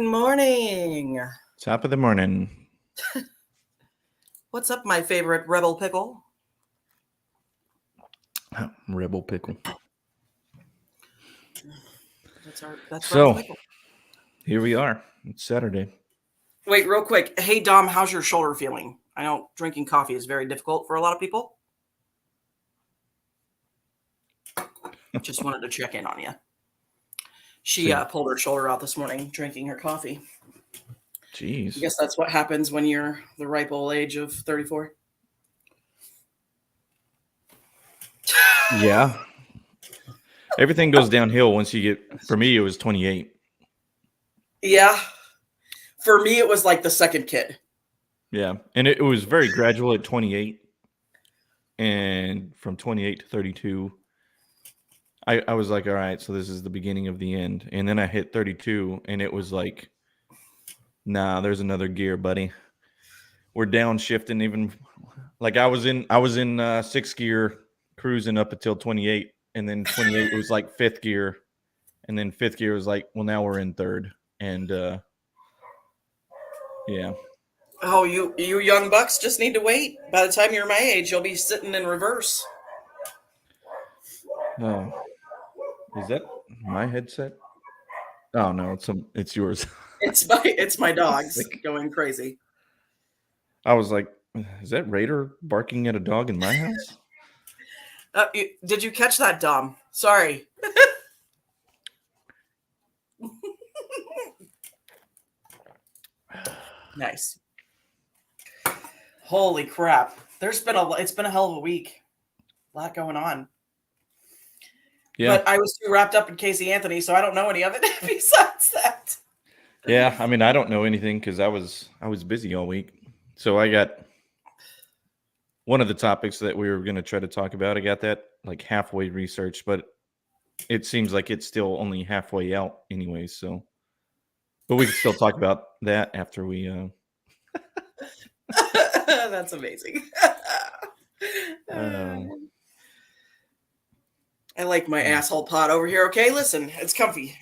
morning. Top of the morning. What's up, my favorite rebel pickle? Rebel pickle. That's So, rebel pickle. here we are. It's Saturday. Wait, real quick. Hey, Dom, how's your shoulder feeling? I know drinking coffee is very difficult for a lot of people. Just wanted to check in on you. She pulled her shoulder out this morning drinking her coffee. Jeez. I guess that's what happens when you're the ripe old age of 34. Yeah. Everything goes downhill once you get, for me, it was 28. Yeah. For me, it was like the second kid. Yeah. And it was very gradual at 28. And from 28 to 32, I was like, all right, so this is the beginning of the end. And then I hit 32, and it was like, nah, there's another gear, buddy. We're downshifting even. Like I was in sixth gear cruising up until 28. And then 28 it was like fifth gear. And then fifth gear was like, well, now we're in third. And yeah. Oh, you young bucks just need to wait. By the time you're my age, you'll be sitting in reverse. Oh, is that my headset? Oh no, it's yours. It's my dogs going crazy. I was like, is that Raider barking at a dog in my house? Did you catch that, Dom? Sorry. Nice. Holy crap! It's been a hell of a week. A lot going on. Yeah. But I was too wrapped up in Casey Anthony, so I don't know any of it besides that. Yeah, I mean, I don't know anything because I was busy all week. So I got one of the topics that we were going to try to talk about. I got that like halfway researched, but it seems like it's still only halfway out anyway. So, but we can still talk about that after we. That's amazing. I like my asshole pod over here. Okay, listen, it's comfy.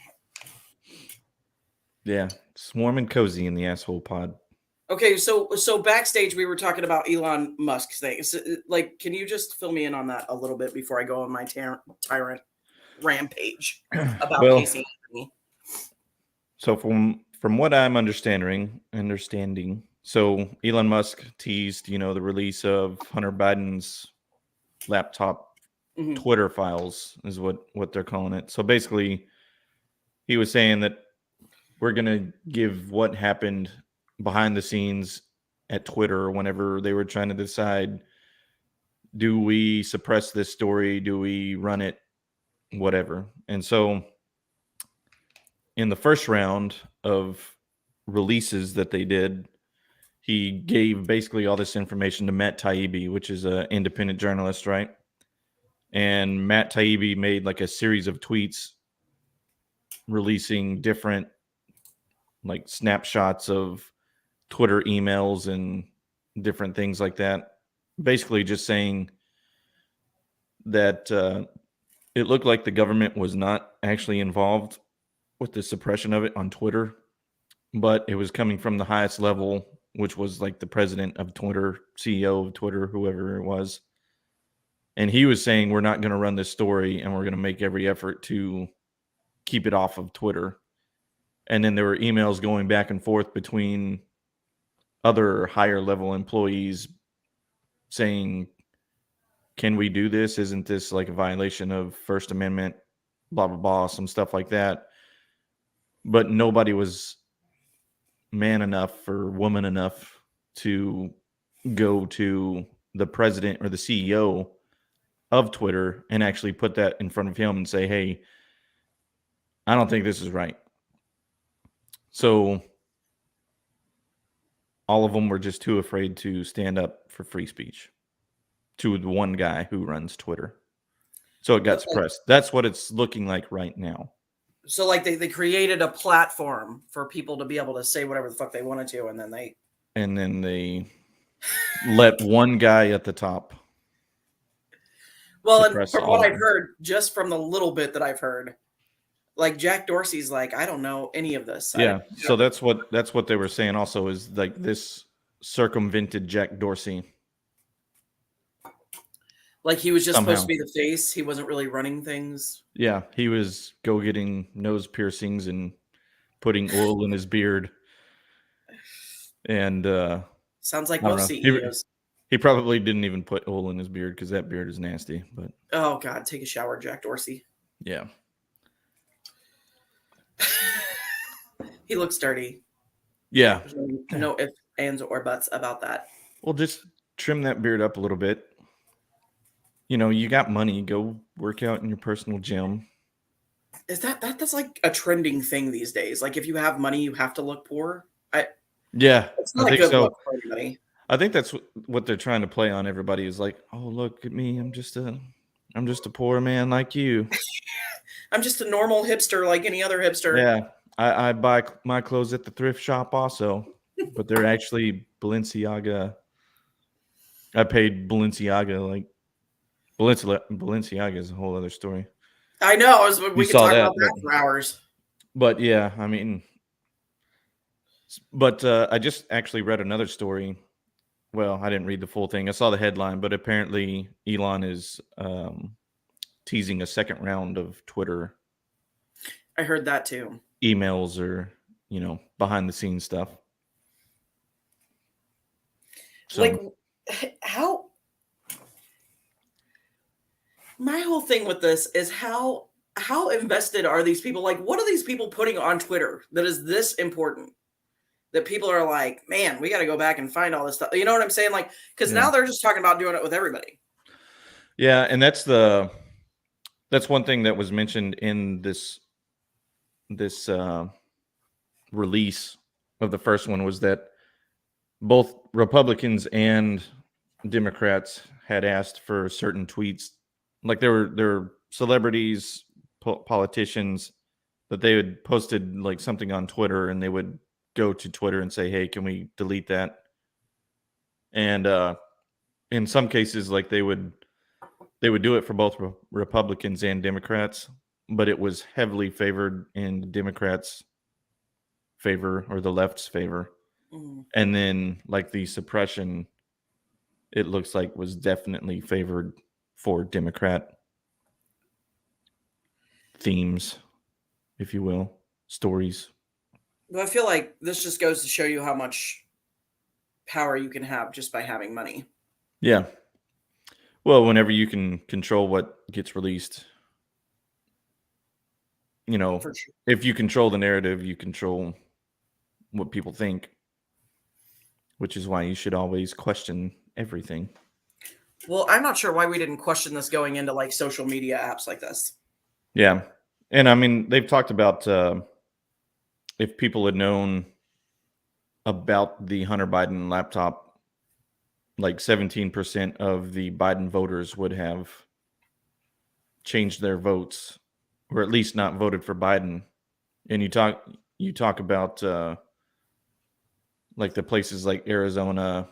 Yeah, it's warm and cozy in the asshole pod. Okay, so backstage we were talking about Elon Musk's thing. So, like, can you just fill me in on that a little bit before I go on my tyrant rampage about Casey Anthony? So from what I'm understanding, so Elon Musk teased, the release of Hunter Biden's laptop Twitter files is what they're calling it. So basically, he was saying that we're going to give what happened behind the scenes at Twitter whenever they were trying to decide, do we suppress this story? Do we run it? Whatever. And so in the first round of releases that they did, he gave basically all this information to Matt Taibbi, which is an independent journalist, right? And Matt Taibbi made like a series of tweets releasing different like snapshots of Twitter emails and different things like that. Basically just saying that it looked like the government was not actually involved with the suppression of it on Twitter, but it was coming from the highest level, which was like the president of Twitter, CEO of Twitter, whoever it was. And he was saying, we're not going to run this story and we're going to make every effort to keep it off of Twitter. And then there were emails going back and forth between other higher level employees saying, can we do this? Isn't this like a violation of First Amendment? Blah, blah, blah, some stuff like that. But nobody was man enough or woman enough to go to the president or the CEO of Twitter and actually put that in front of him and say, hey, I don't think this is right. So all of them were just too afraid to stand up for free speech to the one guy who runs Twitter. So it got suppressed. That's what it's looking like right now. So like they created a platform for people to be able to say whatever the fuck they wanted to, and then they let one guy at the top. Well, and from what I've heard, just from the little bit that I've heard, Like Jack Dorsey's like, I don't know any of this. Yeah. So that's what they were saying also, is like this circumvented Jack Dorsey. Like he was just supposed to be the face. He wasn't really running things. Yeah. He was getting nose piercings and putting oil in his beard. And sounds like most CEOs. He probably didn't even put oil in his beard because that beard is nasty. But oh God, take a shower, Jack Dorsey. Yeah. He looks dirty. Yeah. There's no ifs, ands, or buts about that. Well, just trim that beard up a little bit. You know, you got money, go work out in your personal gym. Is that's like a trending thing these days? Like if you have money, you have to look poor. Yeah, it's not a good look for anybody. I think that's what they're trying to play on everybody, is like, oh, look at me, I'm just a poor man like you. I'm just a normal hipster like any other hipster. Yeah, I buy my clothes at the thrift shop also, but they're actually Balenciaga. I paid Balenciaga, like Balenciaga is a whole other story. I know. We could talk about that for hours. But yeah, I mean, but I just actually read another story. Well, I didn't read the full thing. I saw the headline, but apparently Elon is teasing a second round of Twitter. I heard that too. Emails or, behind the scenes stuff. So, like, how? My whole thing with this is how invested are these people? Like, what are these people putting on Twitter that is this important? That people are like, man, we got to go back and find all this stuff. You know what I'm saying? Like, because now they're just talking about doing it with everybody. Yeah, and that's one thing that was mentioned in this release of the first one, was that both Republicans and Democrats had asked for certain tweets. Like there were celebrities, politicians, that they had posted like something on Twitter, and they would go to Twitter and say, hey, can we delete that? And in some cases, like they would do it for both Republicans and Democrats, but it was heavily favored in the Democrats' favor, or the left's favor. Mm. And then like the suppression, it looks like was definitely favored for Democrat themes, if you will, stories. But I feel like this just goes to show you how much power you can have just by having money. Yeah. Well, whenever you can control what gets released, sure. If you control the narrative, you control what people think, which is why you should always question everything. Well, I'm not sure why we didn't question this going into like social media apps like this. Yeah. And I mean, they've talked about if people had known about the Hunter Biden laptop, like 17% of the Biden voters would have changed their votes, or at least not voted for Biden. And you talk about like the places like Arizona,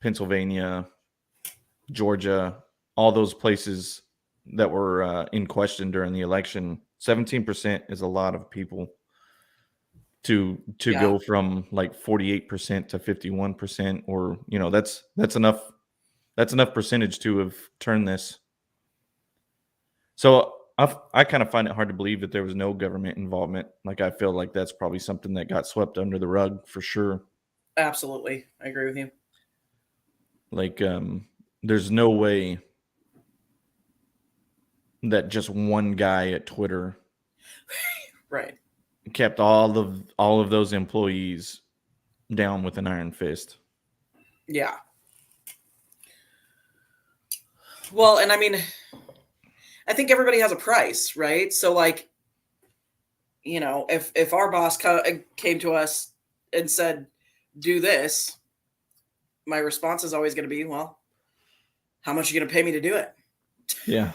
Pennsylvania, Georgia, all those places that were in question during the election. 17% is a lot of people to go from like 48% to 51%, or that's enough percentage to have turned this. So I kind of find it hard to believe that there was no government involvement. Like I feel like that's probably something that got swept under the rug for sure. Absolutely, I agree with you. Like there's no way that just one guy at Twitter right kept all of those employees down with an iron fist. Yeah. Well, and I mean, I think everybody has a price, right? So like, if our boss came to us and said, do this, my response is always going to be, well, how much are you going to pay me to do it? Yeah.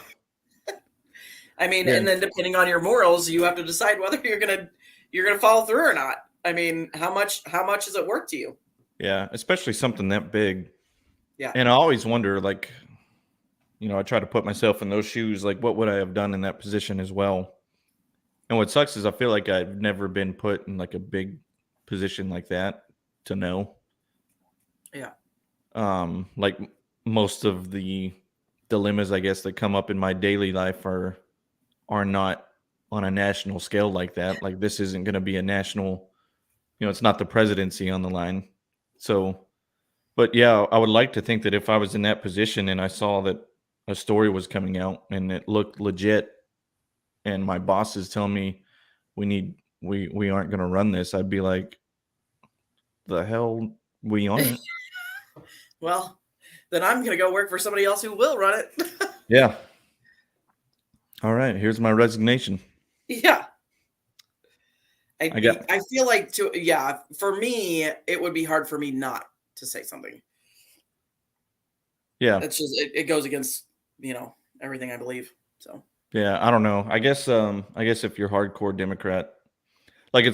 I mean, and then depending on your morals, you have to decide whether you're going to follow through or not. I mean, how much is it worth to you? Yeah, especially something that big. Yeah. And I always wonder, like, I try to put myself in those shoes. Like, what would I have done in that position as well? And what sucks is I feel like I've never been put in like a big position like that to know. Yeah. Like most of the dilemmas, I guess, that come up in my daily life are not on a national scale like that. Like this isn't going to be a national, it's not the presidency on the line. So, but yeah, I would like to think that if I was in that position and I saw that a story was coming out and it looked legit, and my boss is telling me we aren't going to run this, I'd be like, the hell we aren't. Well, then I'm going to go work for somebody else who will run it. Yeah. All right. Here's my resignation. Yeah. I feel like for me, it would be hard for me not to say something. Yeah. It's just, it goes against, everything I believe. So. Yeah. I don't know. I guess if you're hardcore Democrat, like it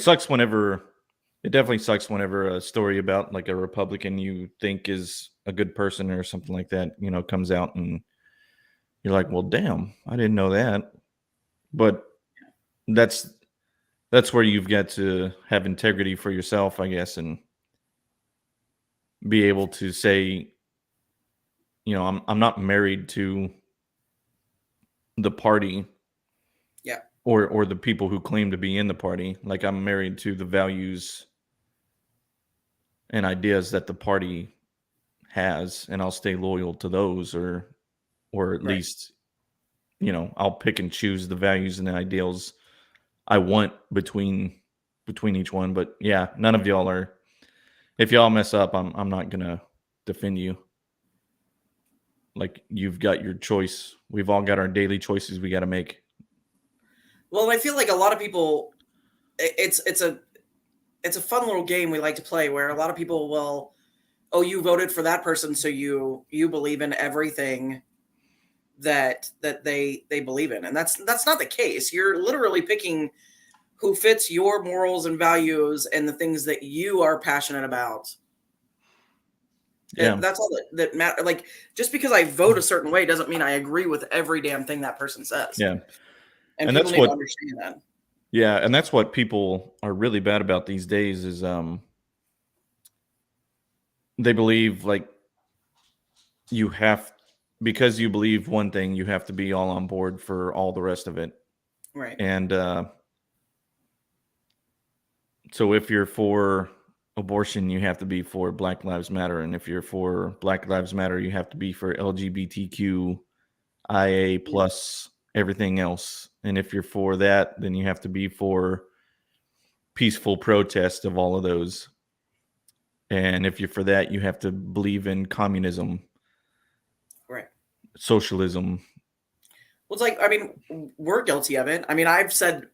definitely sucks whenever a story about like a Republican you think is a good person or something like that, comes out and you're like, well, damn, I didn't know that. But that's where you've got to have integrity for yourself, I guess, and be able to say, I'm not married to the party. Yeah. Or the people who claim to be in the party. Like I'm married to the values and ideas that the party has, and I'll stay loyal to those, or at least, I'll pick and choose the values and the ideals I want between each one. But yeah, none of y'all are. If y'all mess up, I'm not gonna defend you. Like you've got your choice. We've all got our daily choices we got to make. Well, I feel like a lot of people, it's a fun little game we like to play where a lot of people will, oh, you voted for that person, so you believe in everything that they believe in, and that's not the case. You're literally picking who fits your morals and values and the things that you are passionate about. Yeah, and that's all that matters. Like just because I vote a certain way doesn't mean I agree with every damn thing that person says. Yeah. And people need to understand that. Yeah, and that's what people are really bad about these days is they believe like because you believe one thing, you have to be all on board for all the rest of it. Right. And so if you're for abortion, you have to be for Black Lives Matter, and if you're for Black Lives Matter, you have to be for LGBTQIA plus everything else. And if you're for that, then you have to be for peaceful protest of all of those. And if you're for that, you have to believe in communism, right? Socialism. Well, it's like, I mean, we're guilty of it. I mean, I've said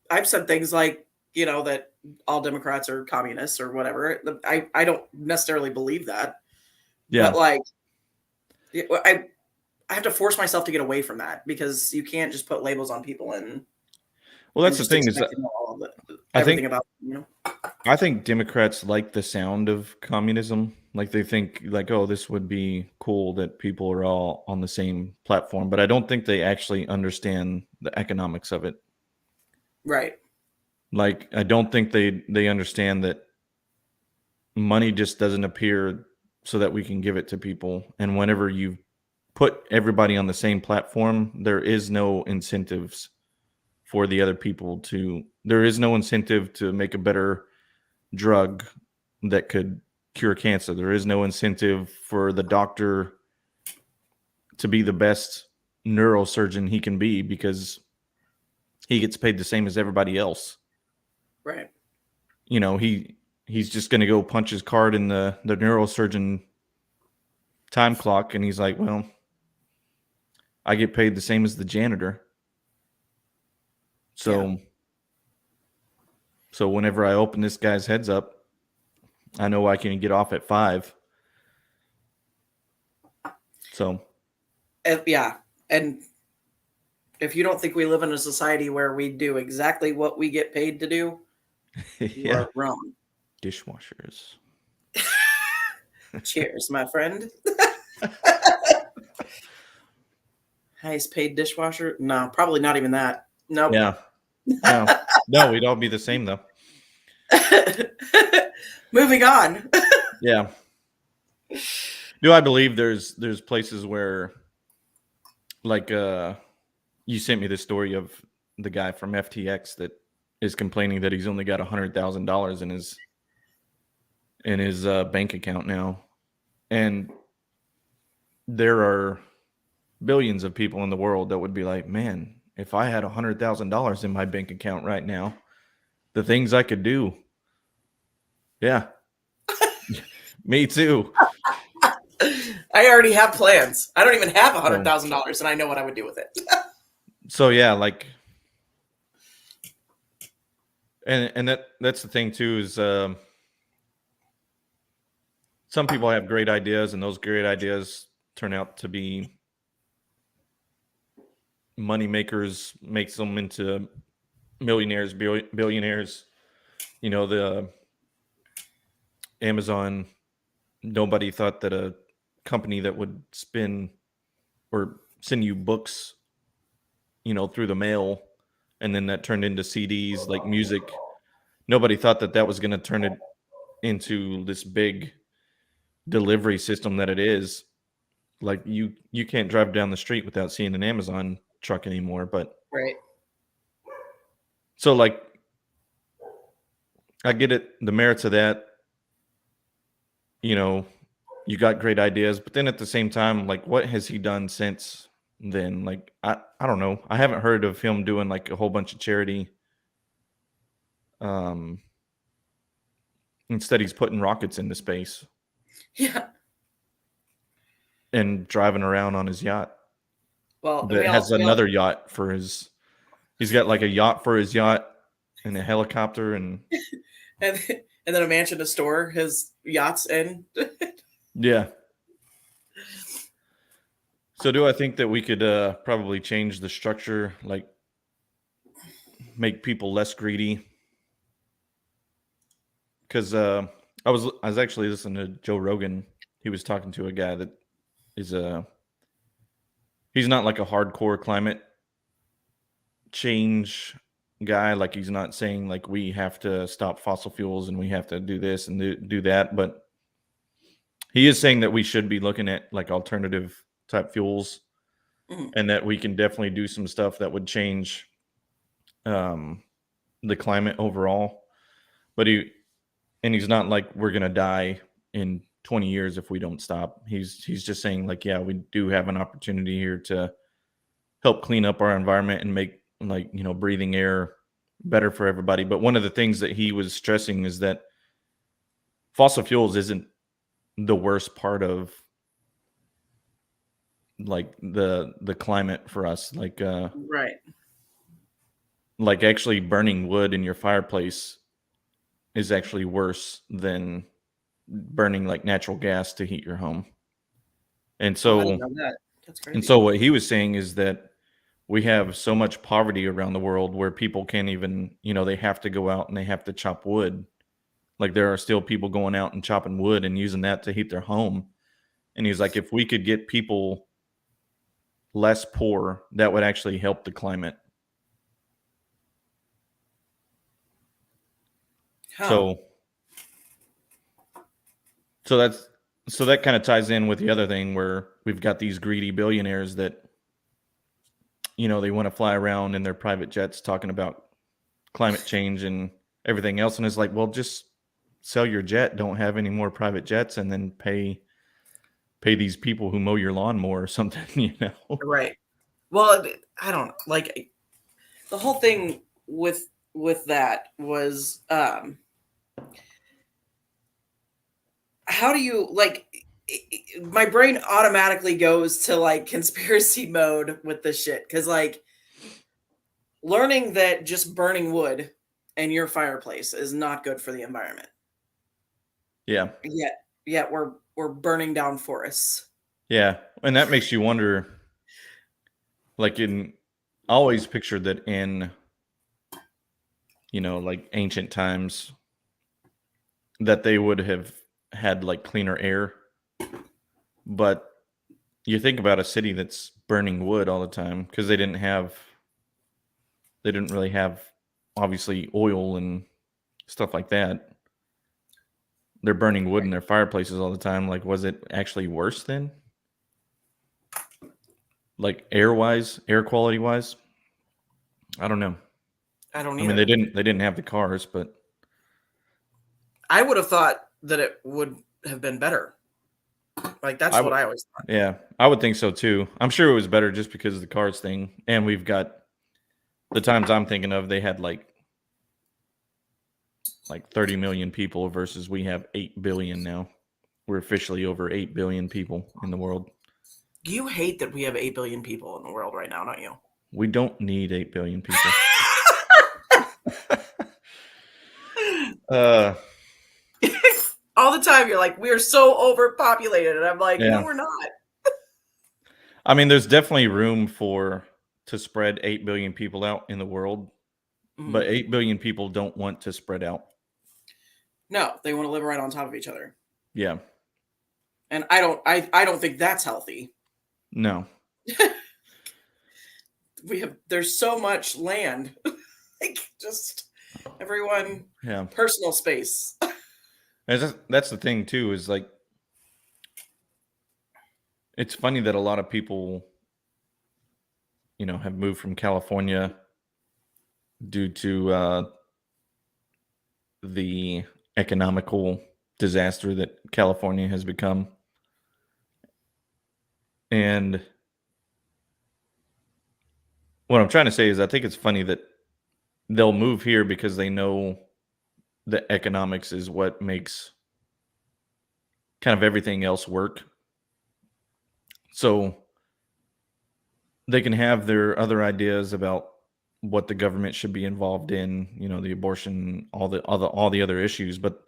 things like, that all Democrats are communists or whatever. I don't necessarily believe that. Yeah. But like, I have to force myself to get away from that because you can't just put labels on people and. Well, that's the thing is that I think Democrats like the sound of communism. Like they think like, oh, this would be cool that people are all on the same platform. But I don't think they actually understand the economics of it. Right. Like, I don't think they understand that money just doesn't appear so that we can give it to people. And whenever you put everybody on the same platform, there is no incentives for the other people there is no incentive to make a better drug that could cure cancer. There is no incentive for the doctor to be the best neurosurgeon he can be because he gets paid the same as everybody else. Right. He's just going to go punch his card in the neurosurgeon time clock. And he's like, well, I get paid the same as the janitor. So whenever I open this guy's heads up, I know I can get off at 5. So. Yeah. And if you don't think we live in a society where we do exactly what we get paid to do, you are wrong. Dishwashers. Cheers, my friend. Highest paid dishwasher? No, probably not even that. Nope. Yeah. No, we'd all be the same though. Moving on. Yeah. Do I believe there's places where, like, you sent me the story of the guy from FTX that is complaining that he's only got $100,000 in his bank account now, and there are billions of people in the world that would be like, man, if I had $100,000 in my bank account right now, the things I could do. Yeah. Me too. I already have plans. I don't even have $100,000 and I know what I would do with it. So yeah, like, and that's the thing too, is some people have great ideas, and those great ideas turn out to be money makers, makes them into millionaires, billionaires. You know, the Amazon, nobody thought that a company that would spin or send you books, you know, through the mail, and then that turned into CDs, like music. Nobody thought that that was going to turn it into this big delivery system that it is. Like, you can't drive down the street without seeing an Amazon truck anymore. But right. So, like, I get it, the merits of that. You know, you got great ideas, but then at the same time, like, what has he done since then? Like, I don't know. I haven't heard of him doing like a whole bunch of charity. Instead, he's putting rockets into space. Yeah. And driving around on his yacht. Well, that has another yacht for his. He's got like a yacht for his yacht and a helicopter and and then a mansion to store his yachts in. Yeah. So do I think that we could probably change the structure, like make people less greedy? Because I was actually listening to Joe Rogan. He was talking to a guy that is he's not like a hardcore climate change guy. Like, he's not saying like we have to stop fossil fuels and we have to do this and do that, but he is saying that we should be looking at like alternative type fuels, and that we can definitely do some stuff that would change the climate overall. But he's not like we're gonna die in 20 years if we don't stop. He's just saying like, yeah, we do have an opportunity here to help clean up our environment and make, like, you know, breathing air better for everybody. But one of the things that he was stressing is that fossil fuels isn't the worst part of like the climate for us. Like right. Like, actually burning wood in your fireplace is actually worse than burning like natural gas to heat your home. And so That's crazy. And so what he was saying is that we have so much poverty around the world where people can't even, you know, they have to go out and they have to chop wood. Like, there are still people going out and chopping wood and using that to heat their home. And he's like, if we could get people less poor, that would actually help the climate. Huh. So that kind of ties in with the other thing where we've got these greedy billionaires that, you know, they want to fly around in their private jets talking about climate change and everything else. And it's like, well, just sell your jet, don't have any more private jets, and then pay these people who mow your lawn more or something, you know? Right. Well, I don't like the whole thing with that was how do you, like, my brain automatically goes to like conspiracy mode with this shit, because like learning that just burning wood in your fireplace is not good for the environment. Yeah. Yet we're burning down forests. Yeah. And that makes you wonder, like, I always pictured that in, you know, like ancient times, that they would have had like cleaner air. But you think about a city that's burning wood all the time, because they didn't really have obviously oil and stuff like that. They're burning wood in their fireplaces all the time. Like, was it actually worse then? Like air quality wise? I don't know. I don't I either. mean, they didn't have the cars, but I would have thought that it would have been better. Like, that's what I always thought. Yeah, I would think so too. I'm sure it was better just because of the cars thing. And we've got the times I'm thinking of, they had like 30 million people versus we have 8 billion now. We're officially over 8 billion people in the world. You hate that we have 8 billion people in the world right now, don't you? We don't need 8 billion people. All the time you're like, we're so overpopulated. And I'm like, no, we're not. I mean, there's definitely room to spread 8 billion people out in the world, but 8 billion people don't want to spread out. No, they want to live right on top of each other. Yeah. And I don't think that's healthy. No. There's so much land. Like, just everyone personal space. That's the thing too, is like, it's funny that a lot of people, have moved from California due to the economical disaster that California has become. And what I'm trying to say is, I think it's funny that they'll move here because they know the economics is what makes kind of everything else work. So they can have their other ideas about what the government should be involved in, the abortion, all the other issues. But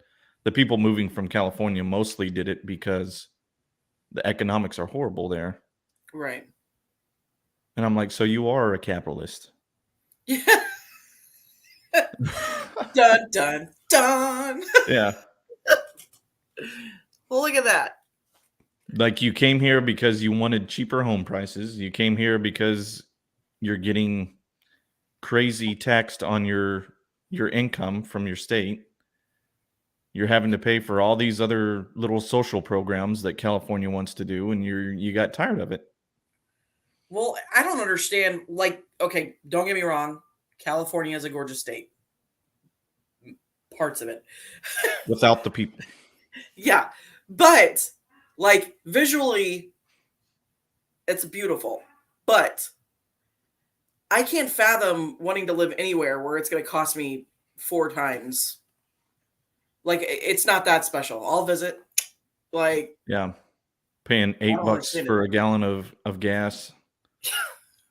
the people moving from California mostly did it because the economics are horrible there. Right. And I'm like, so you are a capitalist. Yeah. Dun, dun, dun. Yeah. Well, look at that. Like, you came here because you wanted cheaper home prices. You came here because you're getting crazy taxed on your income from your state. You're having to pay for all these other little social programs that California wants to do, and you got tired of it. Well, I don't understand. Like, okay, don't get me wrong. California is a gorgeous state. Parts of it. Without the people. Yeah. But, like, visually, it's beautiful. But I can't fathom wanting to live anywhere where it's going to cost me 4 times. Like, it's not that special. I'll visit. Like, yeah, paying $8 for a gallon of gas.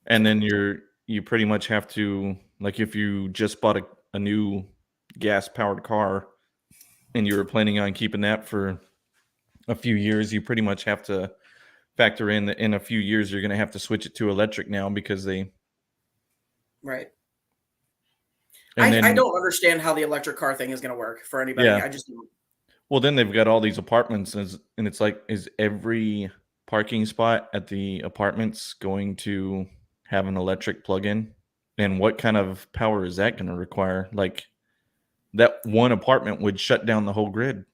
And then you pretty much have to, like, if you just bought a new gas powered car and you were planning on keeping that for a few years, you pretty much have to factor in that in a few years you're going to have to switch it to electric now because they. Right. I don't understand how the electric car thing is going to work for anybody. Yeah. I just don't. Well, then they've got all these apartments, and it's like, is every parking spot at the apartments going to have an electric plug-in? And what kind of power is that going to require? Like, that one apartment would shut down the whole grid.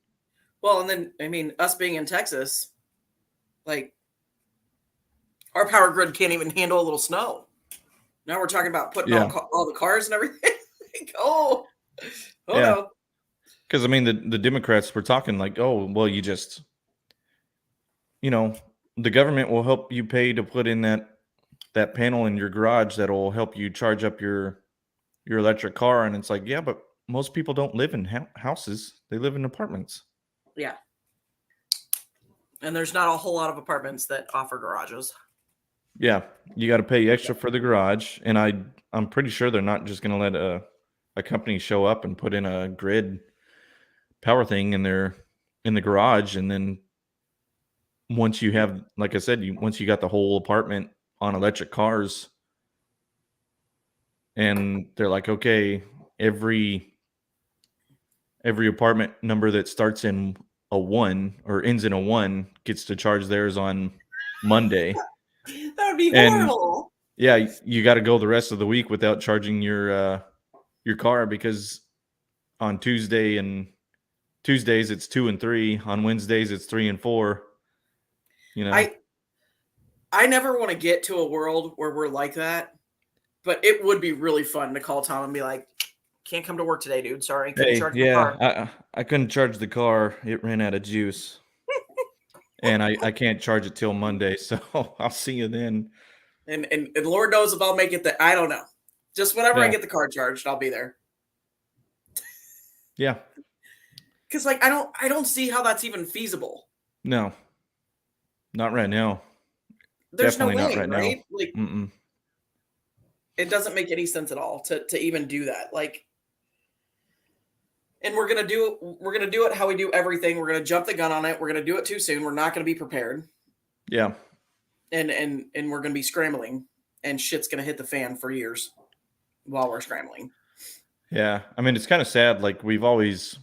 Well, and then, I mean, us being in Texas, like, our power grid can't even handle a little snow. Now we're talking about putting all the cars and everything. Like, no. Because, I mean, the Democrats were talking like, oh, well, you just, the government will help you pay to put in that panel in your garage that will help you charge up your electric car. And it's like, yeah, but most people don't live in houses. They live in apartments. Yeah. And there's not a whole lot of apartments that offer garages. Yeah. You got to pay extra for the garage. And I'm pretty sure they're not just going to let a company show up and put in a grid power thing in the garage. And then once you have, like I said, once you got the whole apartment on electric cars, and they're like, okay, every apartment number that starts in a 1 or ends in a 1 gets to charge theirs on Monday. That would be horrible. Yeah, you got to go the rest of the week without charging your your car because on Tuesdays it's 2 and 3. On Wednesdays it's 3 and 4. I never want to get to a world where we're like that, but it would be really fun to call Tom and be like, "Can't come to work today, dude. Sorry, couldn't charge the car." I couldn't charge the car. It ran out of juice, and I can't charge it till Monday. So I'll see you then. And Lord knows if I'll make it. I don't know. Just whenever I get the car charged, I'll be there. Yeah. Because like I don't see how that's even feasible. No. Not right now. There's Definitely no way, not right right? now. Like it doesn't make any sense at all to even do that. Like, and we're gonna do it how we do everything. We're gonna jump the gun on it. We're gonna do it too soon. We're not gonna be prepared. Yeah. And we're gonna be scrambling, and shit's gonna hit the fan for years while we're scrambling. Yeah. I mean, it's kind of sad. Like we've always,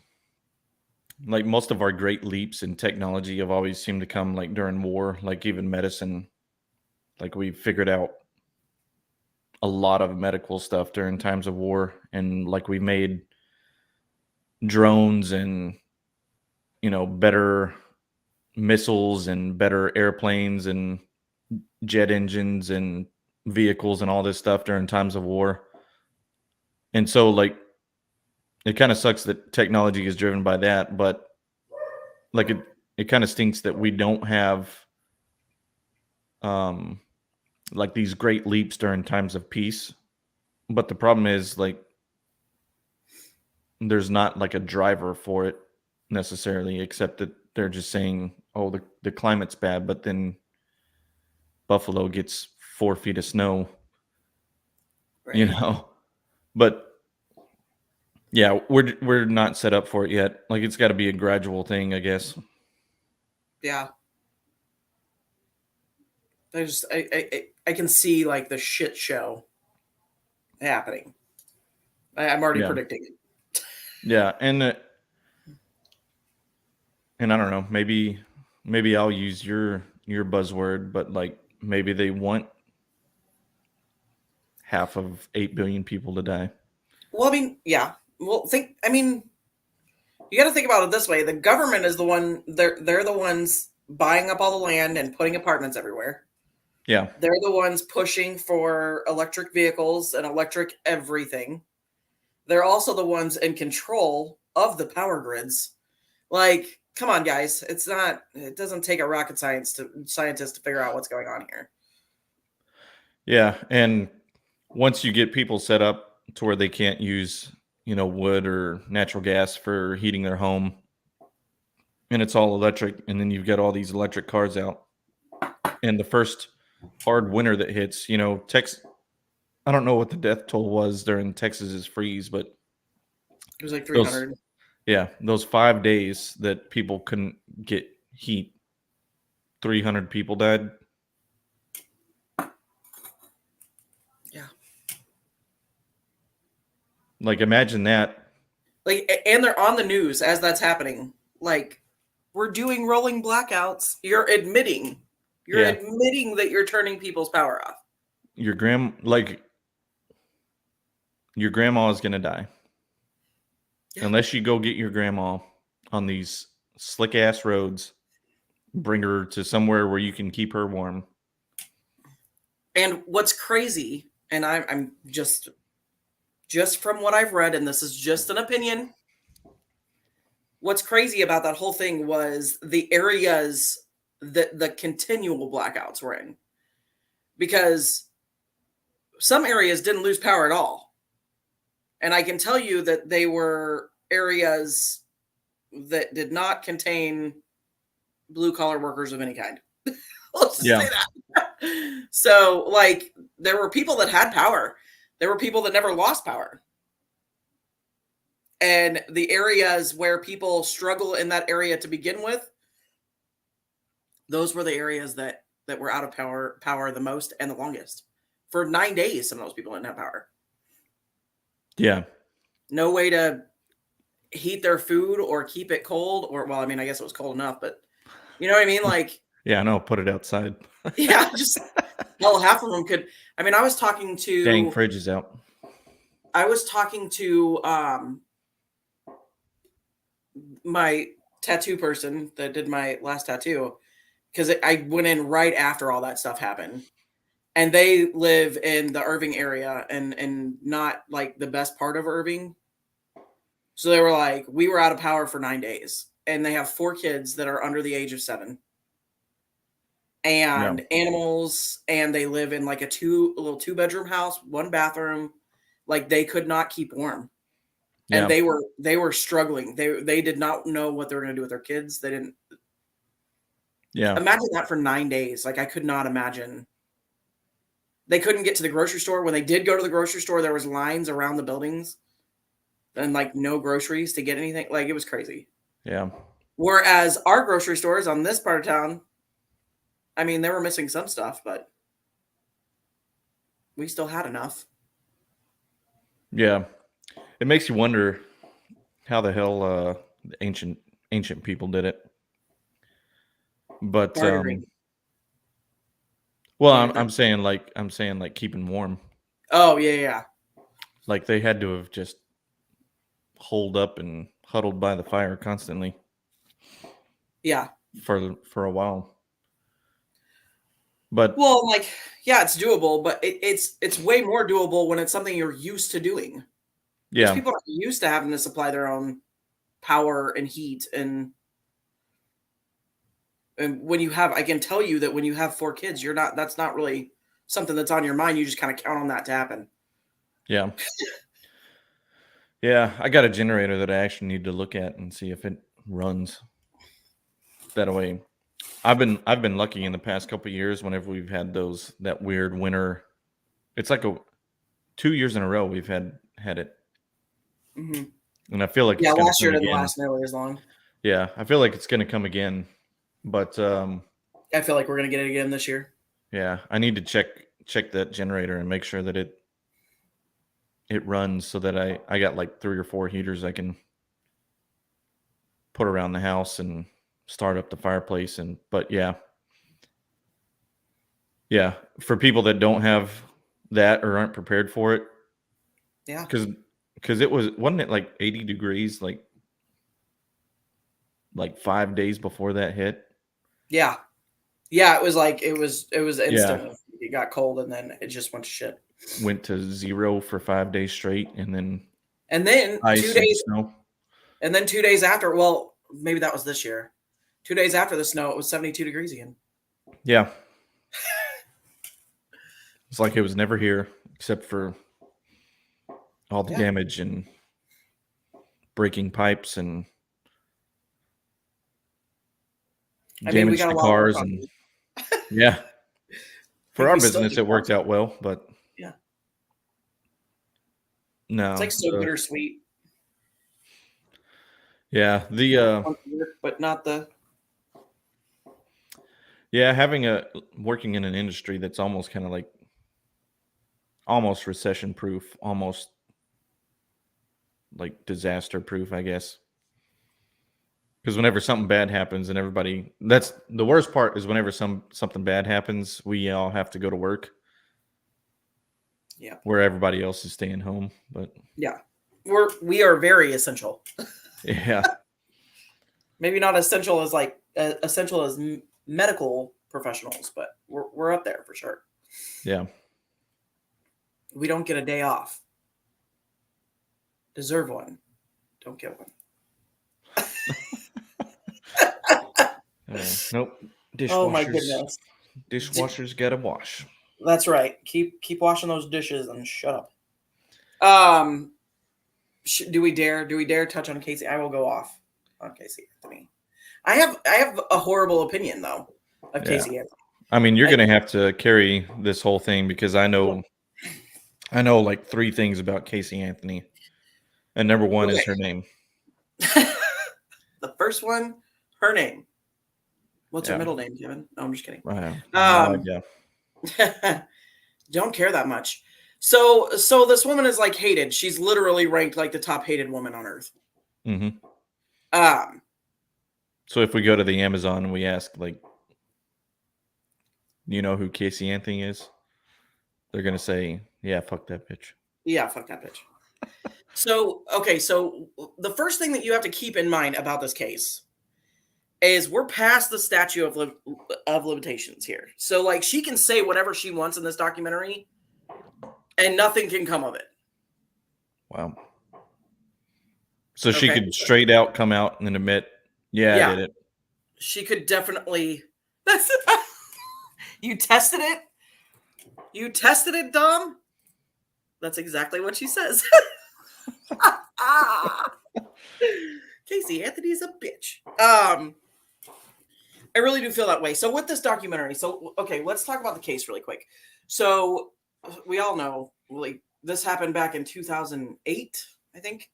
like most of our great leaps in technology have always seemed to come like during war, like even medicine. Like we figured out a lot of medical stuff during times of war, and like we made drones and better missiles and better airplanes and jet engines and vehicles and all this stuff during times of war. And so like it kind of sucks that technology is driven by that, but like it kind of stinks that we don't have like these great leaps during times of peace. But the problem is like there's not like a driver for it necessarily, except that they're just saying, oh, the climate's bad, but then Buffalo gets 4 feet of snow, right. But yeah, we're not set up for it yet. Like it's got to be a gradual thing, I guess. Yeah. I can see like the shit show happening. I'm already predicting it. Yeah, and I don't know, maybe I'll use your buzzword, but like maybe they want half of 8 billion people to die. Well, I mean, yeah. Well, you got to think about it this way. The government is the one, they're the ones buying up all the land and putting apartments everywhere. Yeah. They're the ones pushing for electric vehicles and electric everything. They're also the ones in control of the power grids. Like, come on, guys. It doesn't take a rocket scientist to figure out what's going on here. Yeah. And once you get people set up to where they can't use, wood or natural gas for heating their home, and it's all electric, and then you've got all these electric cars out, and the first hard winter that hits, Texas, I don't know what the death toll was during Texas's freeze, but it was like 300. Those 5 days that people couldn't get heat, 300 people died. Yeah. Like, imagine that. Like, and they're on the news as that's happening. Like, we're doing rolling blackouts. You're admitting that you're turning people's power off. Your grandma is going to die. Yeah. Unless you go get your grandma on these slick ass roads, bring her to somewhere where you can keep her warm. And what's crazy, and I'm just from what I've read, and this is just an opinion, what's crazy about that whole thing was the areas that the continual blackouts were in. Because some areas didn't lose power at all. And I can tell you that they were areas that did not contain blue-collar workers of any kind. Let's just say that. So, like, there were people that had power. There were people that never lost power. And the areas where people struggle in that area to begin with, those were the areas that were out of power the most and the longest. For 9 days, some of those people didn't have power. Yeah. No way to heat their food or keep it cold, or, well, I mean, I guess it was cold enough, but you know what I mean? Like, yeah, I know, put it outside. Yeah, just, hell, half of them could. I mean, I was talking to. Dang, fridge is out. I was talking to my tattoo person that did my last tattoo, because I went in right after all that stuff happened, and they live in the Irving area and not like the best part of Irving. So they were like, we were out of power for 9 days, and they have 4 kids that are under the age of 7, and animals, and they live in like a little 2-bedroom house, 1 bathroom. Like, they could not keep warm. And they were struggling. They did not know what they were going to do with their kids. They didn't. Yeah. Imagine that for 9 days. Like, I could not imagine. They couldn't get to the grocery store. When they did go to the grocery store, there was lines around the buildings and like no groceries to get anything. Like, it was crazy. Yeah. Whereas our grocery stores on this part of town, I mean, they were missing some stuff, but we still had enough. Yeah. It makes you wonder how the hell the ancient people did it. But well, I'm saying like keeping warm. Oh, yeah. Like, they had to have just holed up and huddled by the fire constantly. Yeah. For a while. But well, like, yeah, it's doable, but it's way more doable when it's something you're used to doing. Yeah. People are used to having to supply their own power and heat, and when you have, I can tell you that when you have 4 kids, that's not really something that's on your mind. You just kind of count on that to happen. Yeah. Yeah, I got a generator that I actually need to look at and see if it runs that way. I've been lucky in the past couple of years whenever we've had that weird winter. It's like 2 years in a row we've had it. Mm-hmm. And I feel like last year didn't last nearly as long. Yeah, I feel like it's going to come again, but I feel like we're going to get it again this year. Yeah, I need to check that generator and make sure that it runs, so that I got like 3 or 4 heaters I can put around the house and start up the fireplace. But yeah, for people that don't have that or aren't prepared for it, yeah, because wasn't it like 80 degrees like 5 days before that hit? Yeah, it was instant. Yeah. It got cold and then it just went to shit. Went to 0 for 5 days straight, and then 2 days snow. And then 2 days after, well, maybe that was this year. 2 days after the snow, it was 72 degrees again. Yeah. It's like it was never here, except for all the damage and breaking pipes and damage to cars. And yeah. For our business, it worked out well, but yeah. No. It's like so bittersweet. Yeah. But not the. Yeah, working in an industry that's almost kind of like almost recession proof, almost like disaster proof, I guess. Because whenever something bad happens and that's the worst part, is whenever something bad happens, we all have to go to work. Yeah. Where everybody else is staying home. But yeah, we are very essential. Yeah. Maybe not essential as medical professionals, but we're up there for sure. Yeah. We don't get a day off. Deserve one. Don't get one. Nope. Dishwashers. Oh my goodness. Dishwashers gotta wash. That's right. Keep washing those dishes and shut up. Do we dare touch on Casey? I will go off on Casey Anthony. I have a horrible opinion though of Casey Anthony. I mean, you're gonna have to carry this whole thing, because I know like 3 things about Casey Anthony, and number 1 is her name. The first one, her name. What's her middle name, Kevin? No, I'm just kidding. Don't care that much. So this woman is like hated. She's literally ranked like the top hated woman on earth. Mm-hmm. So if we go to the Amazon and we ask, like, you know who Casey Anthony is? They're gonna say, "Yeah, fuck that bitch." Yeah, fuck that bitch. So, okay, so the first thing that you have to keep in mind about this case is we're past the statute of limitations here. So, like, she can say whatever she wants in this documentary, and nothing can come of it. Wow. So she could straight out come out and admit, yeah, I did it. She could definitely. You tested it? You tested it, Dom? That's exactly what she says. Casey Anthony's a bitch. I really do feel that way. So with this documentary, okay, let's talk about the case really quick. So we all know, like, this happened back in 2008, I think.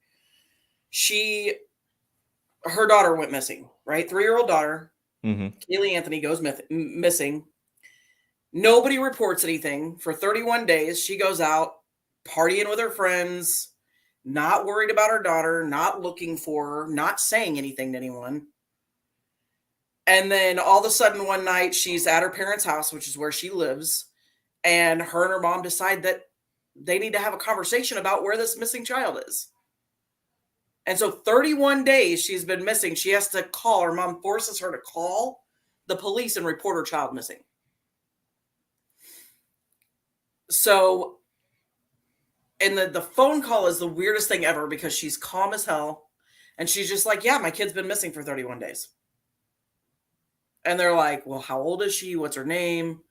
Her daughter went missing, right? 3-year-old daughter. Caylee Anthony goes missing. Nobody reports anything for 31 days. She goes out partying with her friends, not worried about her daughter, not looking for her, not saying anything to anyone. And then all of a sudden one night she's at her parents' house, which is where she lives, and her mom decide that they need to have a conversation about where this missing child is. And so 31 days she's been missing. She has to call. Her mom forces her to call the police and report her child missing. So, and the phone call is the weirdest thing ever because she's calm as hell. And she's just like, yeah, my kid's been missing for 31 days. And they're like, well, how old is she? What's her name?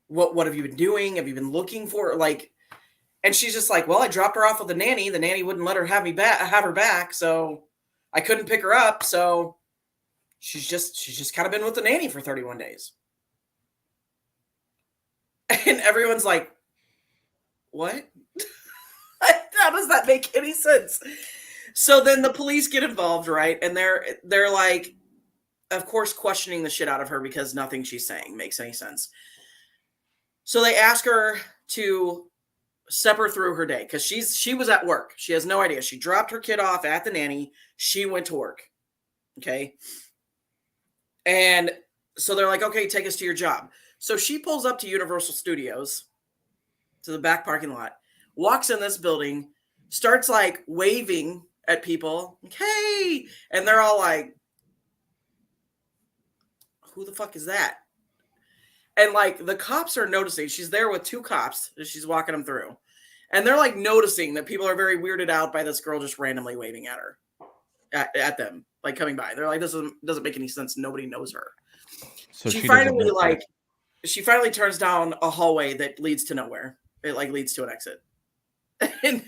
What have you been doing? Have you been looking for her? Like, and she's just like, well, I dropped her off with the nanny. The nanny wouldn't let her have her back. So I couldn't pick her up. So she's just kind of been with the nanny for 31 days. And everyone's like, what? How does that make any sense? So then the police get involved, right? And they're like, of course, questioning the shit out of her because nothing she's saying makes any sense. So they ask her to step her through her day because she was at work. She has no idea. She dropped her kid off at the nanny. She went to work. Okay. And so they're like, okay, take us to your job. So she pulls up to Universal Studios, to the back parking lot, walks in this building, starts like waving at people. Like, hey, and they're all like, who the fuck is that? And like the cops are noticing. She's there with 2 cops as she's walking them through. And they're like noticing that people are very weirded out by this girl just randomly waving at her, at them, like coming by. They're like, this doesn't make any sense. Nobody knows her. So she finally turns down a hallway that leads to nowhere. It like leads to an exit. And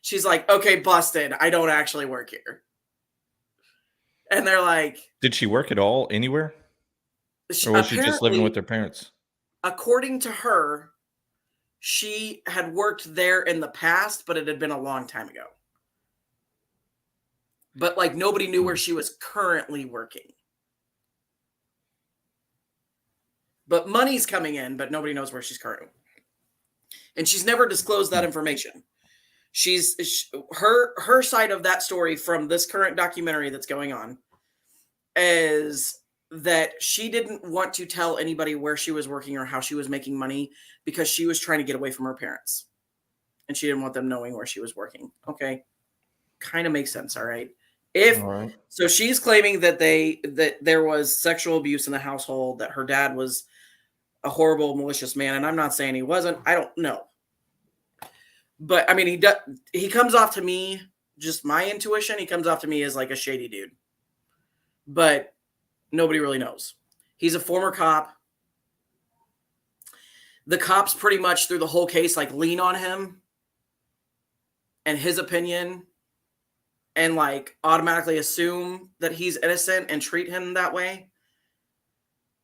she's like, okay, busted. I don't actually work here. And they're like, did she work at all anywhere? Or was she just living with her parents? According to her, she had worked there in the past, but it had been a long time ago. But like nobody knew where she was currently working. But money's coming in, but nobody knows where she's currently. And she's never disclosed that information. Her side of that story from this current documentary that's going on is that she didn't want to tell anybody where she was working or how she was making money because she was trying to get away from her parents. And she didn't want them knowing where she was working. Okay. Kind of makes sense. All right. So she's claiming that there was sexual abuse in the household, that her dad was a horrible, malicious man. And I'm not saying he wasn't. I don't know. But I mean, he comes off to me, just my intuition, he comes off to me as like a shady dude. But nobody really knows. He's a former cop. The cops pretty much through the whole case like lean on him and his opinion and like automatically assume that he's innocent and treat him that way.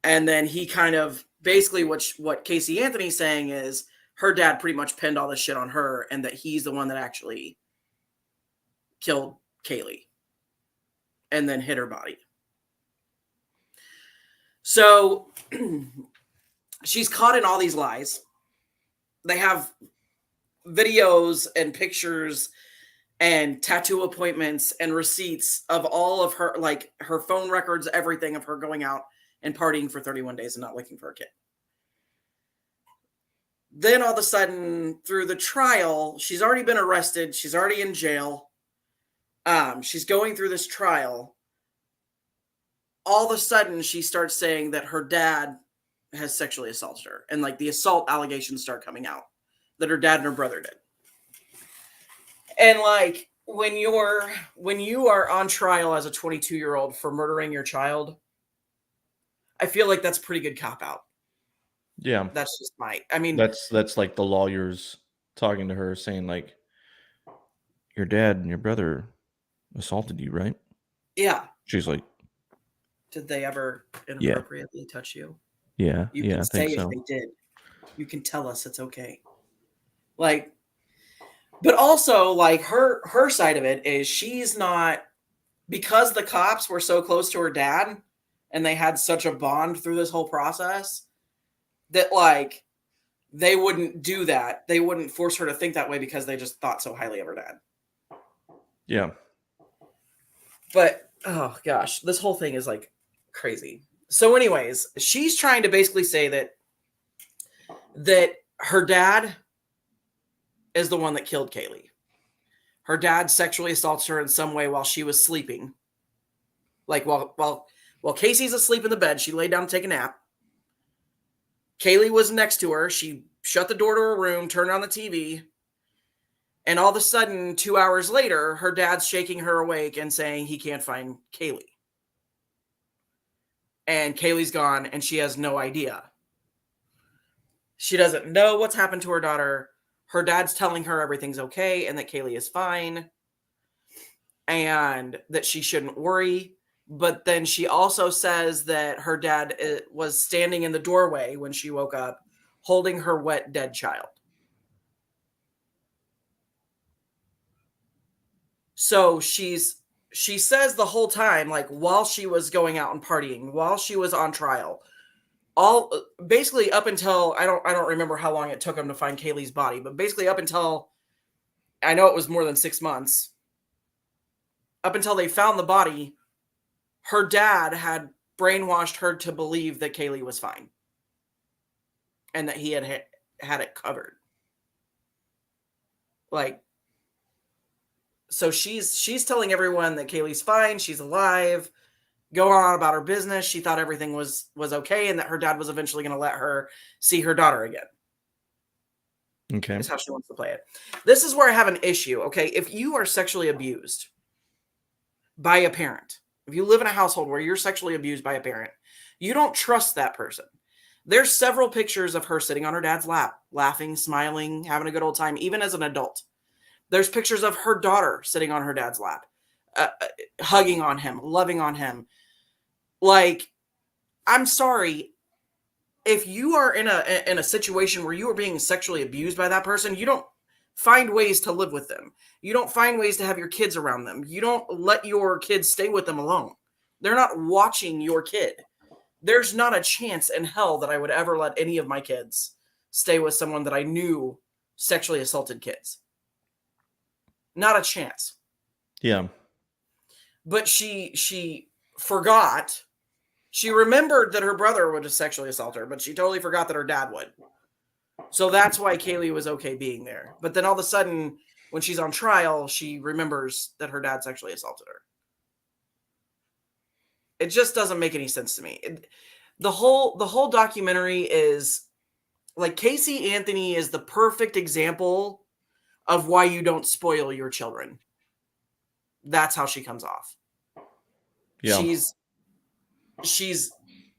And then he kind of basically what Casey Anthony's saying is her dad pretty much pinned all this shit on her and that he's the one that actually killed Caylee and then hid her body. So she's caught in all these lies. They have videos and pictures and tattoo appointments and receipts of all of her, like her phone records, everything of her going out and partying for 31 days and not looking for a kid. Then all of a sudden, through the trial, she's already been arrested. She's already in jail. She's going through this trial. All of a sudden, she starts saying that her dad has sexually assaulted her. And like the assault allegations start coming out that her dad and her brother did. And like when you are on trial as a 22-year-old for murdering your child, I feel like that's a pretty good cop out. Yeah. That's just I mean, that's like the lawyers talking to her saying like, your dad and your brother assaulted you, right? Yeah. She's like, did they ever inappropriately touch you? Yeah. You Yeah. can I say think if so. they did. You can tell us it's okay. Like, but also like her side of it is she's not, because the cops were so close to her dad and they had such a bond through this whole process that like they wouldn't do that. They wouldn't force her to think that way because they just thought so highly of her dad. Yeah. But oh gosh, this whole thing is like crazy. So anyways, she's trying to basically say that her dad is the one that killed Kaylee. Her dad sexually assaults her in some way while she was sleeping. Like while Casey's asleep in the bed, she laid down to take a nap. Kaylee was next to her. She shut the door to her room, turned on the TV, and all of a sudden, 2 hours later, her dad's shaking her awake and saying he can't find Kaylee. And Kaylee's gone, and she has no idea. She doesn't know what's happened to her daughter. Her dad's telling her everything's okay and that Kaylee is fine and that she shouldn't worry. But then she also says that her dad was standing in the doorway when she woke up, holding her wet, dead child. So she says the whole time, like while she was going out and partying, while she was on trial, all basically up until I don't remember how long it took them to find Kaylee's body, but basically up until, I know it was more than 6 months, up until they found the body, her dad had brainwashed her to believe that Kaylee was fine and that he had it covered. Like, so she's telling everyone that Kaylee's fine, she's alive, go on about her business. She thought everything was okay and that her dad was eventually going to let her see her daughter again. Okay. That's how she wants to play it. This is where I have an issue, okay? If you are sexually abused by a parent, if you live in a household where you're sexually abused by a parent, you don't trust that person. There's several pictures of her sitting on her dad's lap, laughing, smiling, having a good old time, even as an adult. There's pictures of her daughter sitting on her dad's lap, hugging on him, loving on him. Like, I'm sorry, if you are in a situation where you are being sexually abused by that person, you don't find ways to live with them. You don't find ways to have your kids around them. You don't let your kids stay with them alone. They're not watching your kid. There's not a chance in hell that I would ever let any of my kids stay with someone that I knew sexually assaulted kids. Not a chance. Yeah. But she forgot. She remembered that her brother would sexually assault her, but she totally forgot that her dad would. So that's why Kaylee was okay being there. But then all of a sudden, when she's on trial, she remembers that her dad sexually assaulted her. It just doesn't make any sense to me. The whole documentary is like, Casey Anthony is the perfect example of why you don't spoil your children. That's how she comes off. Yeah. She's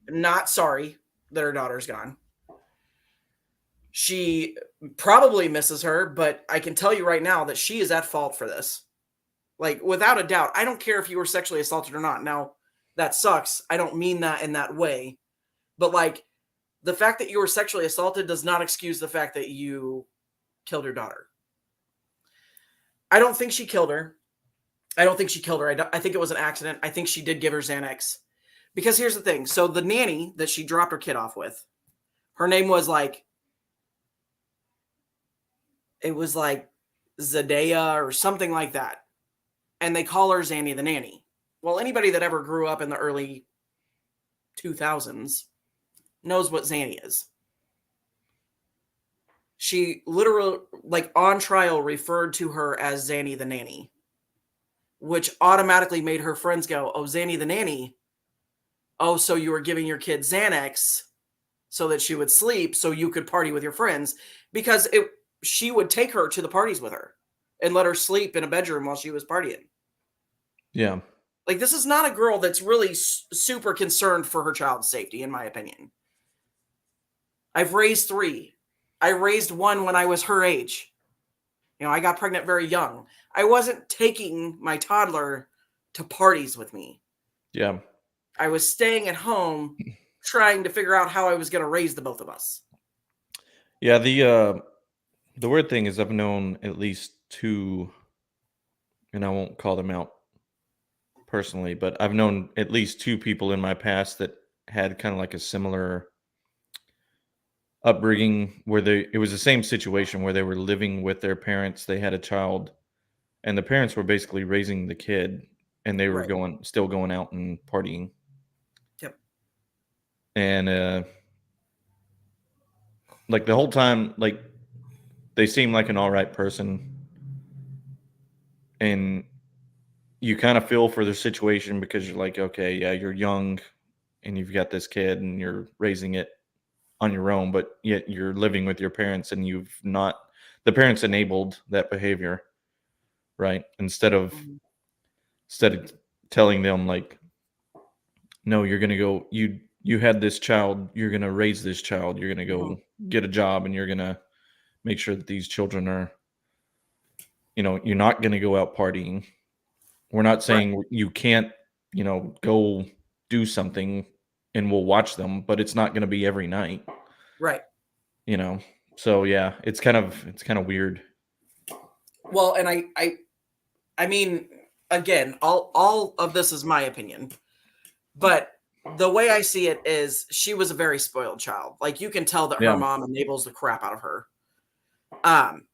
not sorry that her daughter's gone. She probably misses her, but I can tell you right now that she is at fault for this. Like, without a doubt. I don't care if you were sexually assaulted or not. Now, that sucks. I don't mean that in that way. But, like, the fact that you were sexually assaulted does not excuse the fact that you killed your daughter. I don't think she killed her. I think it was an accident. I think she did give her Xanax. Because here's the thing. So the nanny that she dropped her kid off with, her name was like, it was like Zendaya or something like that. And they call her Zanny the nanny. Well, anybody that ever grew up in the early 2000s knows what Zanny is. she literally, like on trial, referred to her as Zanny the nanny, which automatically made her friends go, "Oh, Zanny the nanny. Oh, so you were giving your kid Xanax so that she would sleep so you could party with your friends," because she would take her to the parties with her and let her sleep in a bedroom while she was partying. Yeah. Like, this is not a girl that's really super concerned for her child's safety, in my opinion. I've raised 3. I raised 1 when I was her age. I got pregnant very young. I wasn't taking my toddler to parties with me. Yeah. I was staying at home trying to figure out how I was going to raise the both of us. Yeah, the weird thing is I've known at least 2, and I won't call them out personally, but I've known at least 2 people in my past that had kind of like a similar upbringing where it was the same situation where they were living with their parents, they had a child, and the parents were basically raising the kid, and they were Right. still going out and partying. Yep. And like the whole time, like they seemed like an all right person, and you kind of feel for their situation because you're like, okay, yeah, you're young and you've got this kid and you're raising it on your own, but yet you're living with your parents and the parents enabled that behavior, right? Instead of telling them like, no, you're going to go, you had this child, you're going to raise this child, you're going to go get a job, and you're going to make sure that these children are, you're not going to go out partying. We're not saying you can't, go do something and we'll watch them, but it's not going to be every night. Right. So yeah, it's kind of weird. Well, and I mean, again, all of this is my opinion, but the way I see it is she was a very spoiled child. Like, you can tell that her mom enables the crap out of her.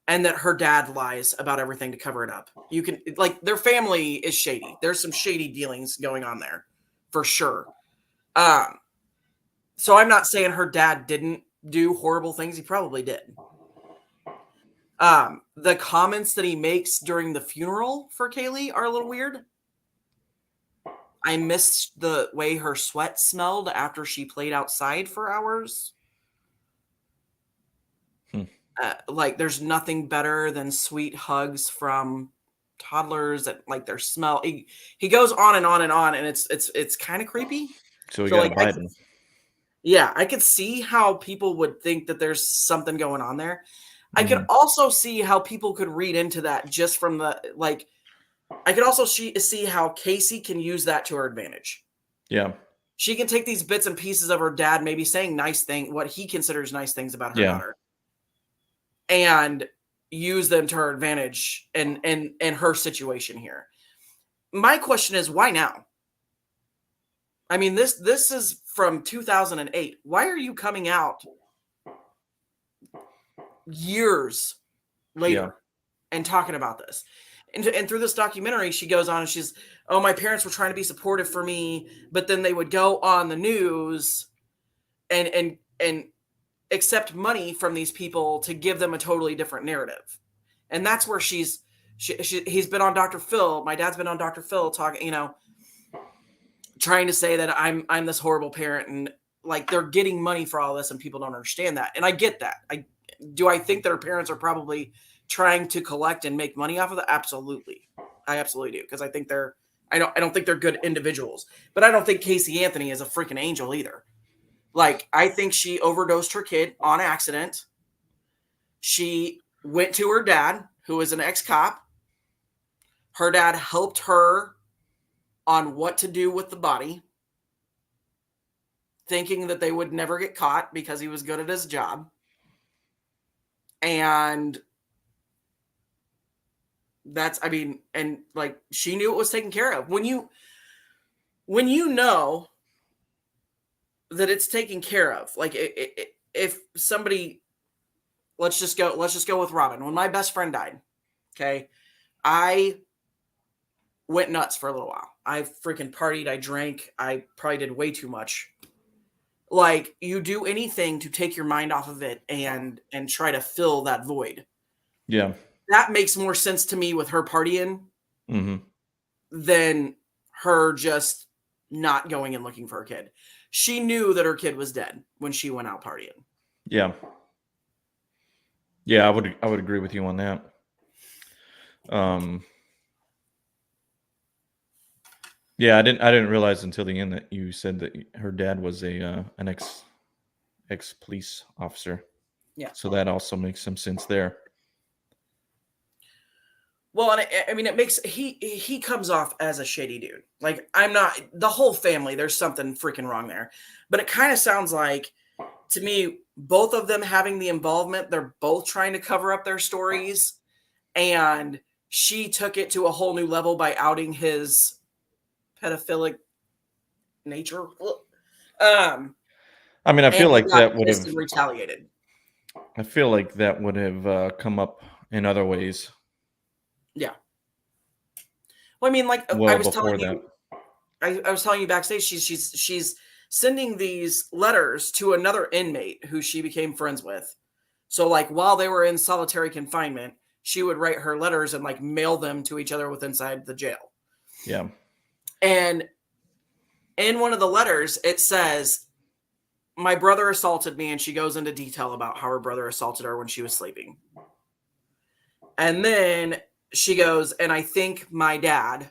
And that her dad lies about everything to cover it up. You can, like, their family is shady. There's some shady dealings going on there for sure. So I'm not saying her dad didn't do horrible things. He probably did. The comments that he makes during the funeral for Kaylee are a little weird. I missed the way her sweat smelled after she played outside for hours. Like, there's nothing better than sweet hugs from toddlers that like their smell. He goes on and on and on, and it's kind of creepy. So we got like, Biden. I could see how people would think that there's something going on there. I could also see how people could read into that just from the, like, I could also see how Casey can use that to her advantage. Yeah. She can take these bits and pieces of her dad maybe saying what he considers nice things about her daughter, and use them to her advantage in her situation here. My question is, why now? I mean, this is from 2008. Why are you coming out years later and talking about this? And through this documentary, she goes on and she's, oh, my parents were trying to be supportive for me, but then they would go on the news and accept money from these people to give them a totally different narrative. And that's where he's been on Dr. Phil. My dad's been on Dr. Phil talking, trying to say that I'm this horrible parent, and like they're getting money for all this and people don't understand that. And I get that. I think that her parents are probably trying to collect and make money off of that? Absolutely. I absolutely do. Because I think I don't think they're good individuals, but I don't think Casey Anthony is a freaking angel either. Like, I think she overdosed her kid on accident. She went to her dad, who is an ex-cop. Her dad helped her on what to do with the body, thinking that they would never get caught because he was good at his job. And and like, she knew it was taken care of. When you know that it's taken care of, like, if somebody, let's just go with Robin. When my best friend died, okay, I went nuts for a little while. I freaking partied. I drank. I probably did way too much. like you do anything to take your mind off of it and try to fill that void. Yeah. That makes more sense to me with her partying Mm-hmm. than her just not going and looking for her kid. She knew that her kid was dead when she went out partying. Yeah. Yeah, I would agree with you on that. Yeah, I didn't realize until the end that you said that her dad was an ex police officer. Yeah. So that also makes some sense there. Well, and I mean, it makes he comes off as a shady dude. Like I'm not the whole family. There's something freaking wrong there, but it kind of sounds like to me both of them having the involvement. They're both trying to cover up their stories, and she took it to a whole new level by outing his pedophilic nature. I mean, I And feel he like got that would pissed have. and retaliated. I feel like that would have come up in other ways. Yeah. Well, I mean, like I Well, was before telling that. you, I was telling you backstage, she's sending these letters to another inmate who she became friends with. So like while they were in solitary confinement, she would write her letters and like mail them to each other with inside the jail. Yeah. And in one of the letters, it says, "My brother assaulted me," and she goes into detail about how her brother assaulted her when she was sleeping. And then she goes, "And I think my dad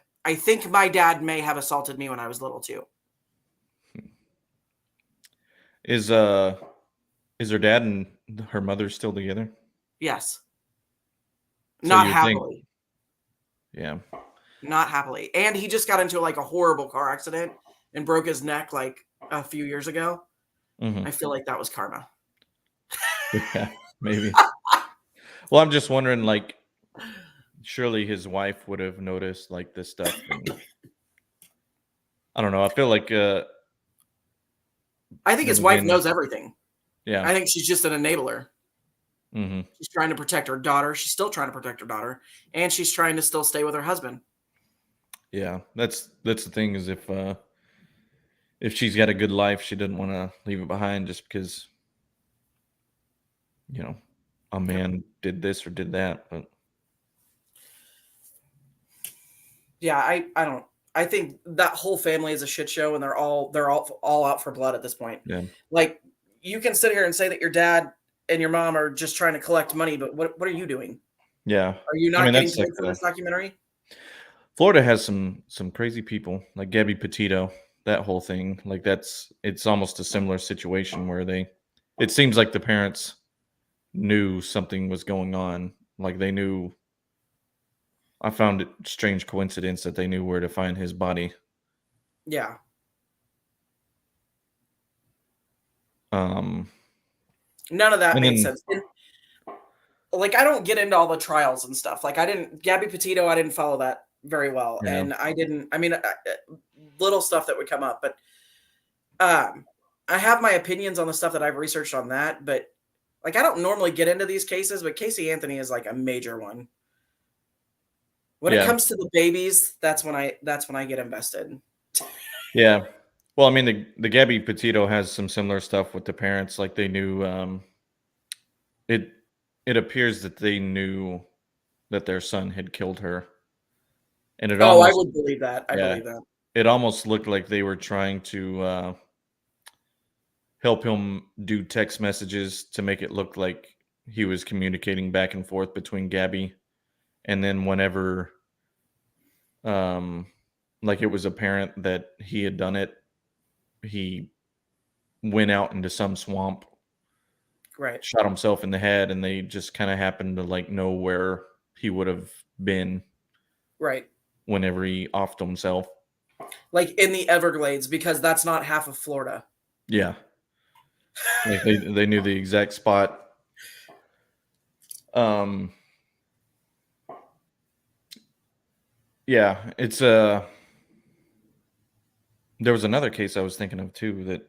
may have assaulted me when I was little too." Is her dad and her mother still together? Yes. So Not you would think, happily. yeah. Not happily. And he just got into like a horrible car accident and broke his neck like a few years ago. Hmm. I feel like that was karma. Yeah, maybe. Well, I'm just wondering, like, surely his wife would have noticed like this stuff. And, I don't know. I feel like, I think his then wife again, knows everything. yeah. I think she's just an enabler. Hmm. She's trying to protect her daughter. She's still trying to protect her daughter. And she's trying to still stay with her husband. Yeah, that's the thing is if she's got a good life, she doesn't want to leave it behind just because a man did this or did that. But Yeah, I think that whole family is a shit show and they're all out for blood at this point. yeah, Like you can sit here and say that your dad and your mom are just trying to collect money, but what are you doing? yeah. Are you I not mean, getting that's like paid for this documentary? Florida has some crazy people like Gabby Petito. That whole thing, like it's almost a similar situation where it seems like the parents knew something was going on. Like they knew. I found it strange coincidence that they knew where to find his body. Yeah. Um, None of that and made then sense. And, like I don't get into all the trials and stuff. Like Gabby Petito, I didn't follow that very well. you know, And I mean, little stuff that would come up, but I have my opinions on the stuff that I've researched on that, but like I don't normally get into these cases, but Casey Anthony is like a major one. When it yeah, comes to the babies, that's when I get invested. yeah. Well, I mean, the Gabby Petito has some similar stuff with the parents. Like they knew, it it appears that they knew that their son had killed her, and it Oh, I almost would believe that. I yeah, believe that. it almost looked like they were trying to help him do text messages to make it look like he was communicating back and forth between Gabby, and then whenever like it was apparent that he had done it, he went out into some swamp, Right. shot himself in the head, and they just kind of happened to like know where he would have been Right. whenever he offed himself. Like in the Everglades, because that's not half of Florida. Yeah. Like they knew the exact spot. Yeah, it's there was another case I was thinking of too that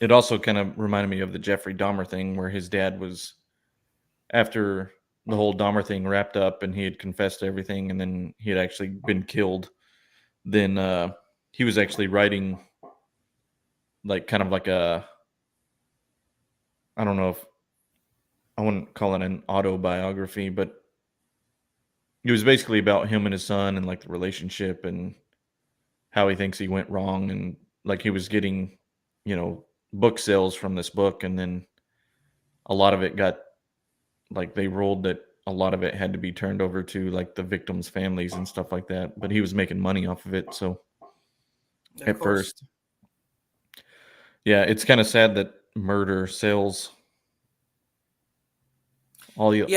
it also kind of reminded me of the Jeffrey Dahmer thing where his dad was after the whole Dahmer thing wrapped up and he had confessed to everything and then he had actually been killed. Then he was actually writing like kind of like a, I don't know if I wouldn't call it an autobiography, but it was basically about him and his son and like the relationship and how he thinks he went wrong, and like he was getting, book sales from this book, and then a lot of it got, like, they ruled that a lot of it had to be turned over to like the victims' families and stuff like that, but he was making money off of it. So at first, yeah, it's kind of sad that murder sells. All y'all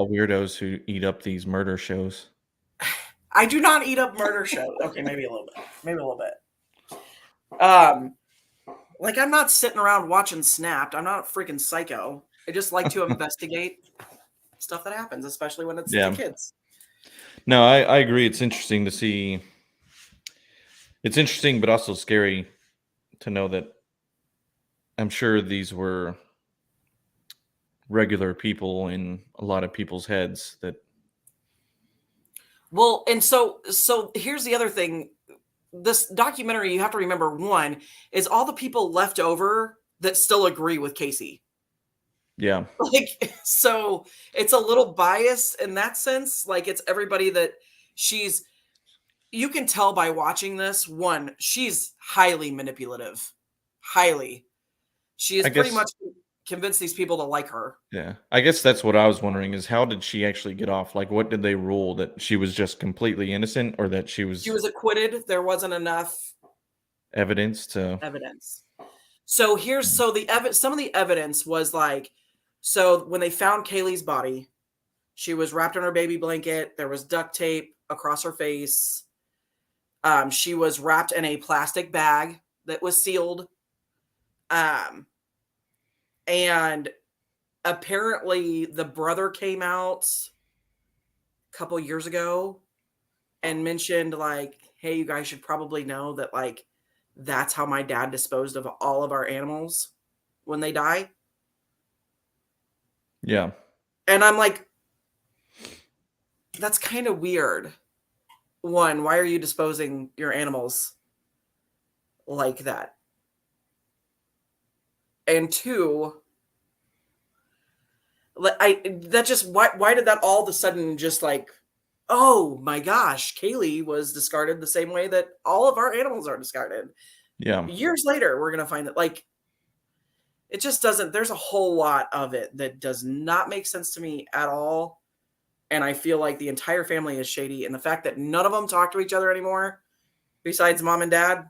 weirdos who eat up these murder shows. I do not eat up murder shows. Okay, maybe a little bit. Maybe a little bit. Like, I'm not sitting around watching Snapped. I'm not a freaking psycho. I just like to investigate stuff that happens, especially when it's the kids. No, I agree. It's interesting to see. It's interesting, but also scary to know that I'm sure these were regular people in a lot of people's heads that. Well, and so here's the other thing. This documentary, you have to remember, one, is all the people left over that still agree with Casey. Yeah. Like, so it's a little biased in that sense. Like, it's everybody that you can tell by watching this. One, she's highly manipulative. Highly. She is pretty much convinced these people to like her. Yeah. I guess that's what I was wondering, is how did she actually get off? Like, what did they rule? That she was just completely innocent, or that she was acquitted? There wasn't enough evidence. So here's some of the evidence was like, so when they found Kaylee's body, she was wrapped in her baby blanket. There was duct tape across her face. She was wrapped in a plastic bag that was sealed. And apparently the brother came out a couple years ago and mentioned, like, hey, you guys should probably know that, like, that's how my dad disposed of all of our animals when they die. Yeah. And I'm like, that's kind of weird. One, why are you disposing your animals like that? And two, why did that all of a sudden just like, oh my gosh, Kaylee was discarded the same way that all of our animals are discarded. Yeah. Years later, we're going to find that, like, it just doesn't, there's a whole lot of it that does not make sense to me at all. And I feel like the entire family is shady. And the fact that none of them talk to each other anymore, besides mom and dad.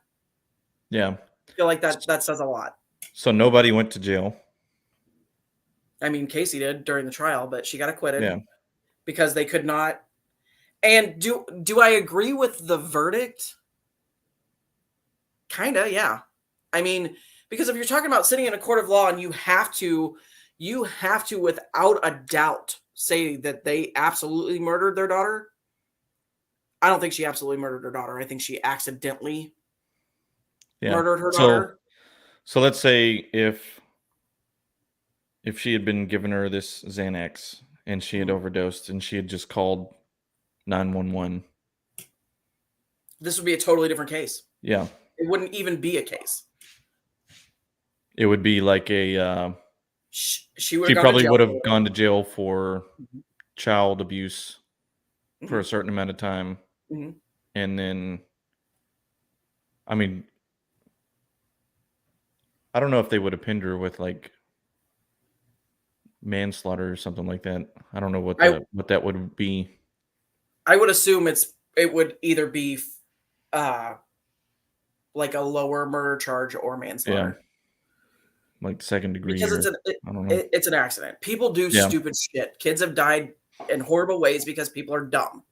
Yeah. I feel like that says a lot. So nobody went to jail. I mean, Casey did during the trial, but she got acquitted because they could not. And do I agree with the verdict? Kind of, yeah. I mean, because if you're talking about sitting in a court of law and you have to without a doubt say that they absolutely murdered their daughter. I don't think she absolutely murdered her daughter. I think she accidentally murdered her daughter. So let's say if she had been given her this Xanax and she had overdosed and she had just called 911. This would be a totally different case. Yeah. It wouldn't even be a case. It would be like a she probably would have gone to jail for child abuse for a certain amount of time. Mm-hmm. And then, I mean, I don't know if they would have pinned her with like manslaughter or something like that. I don't know what that would be. I would assume it would either be like a lower murder charge or manslaughter. Yeah. Like second degree. Because I don't know. It's an accident. People do stupid shit. Kids have died in horrible ways because people are dumb.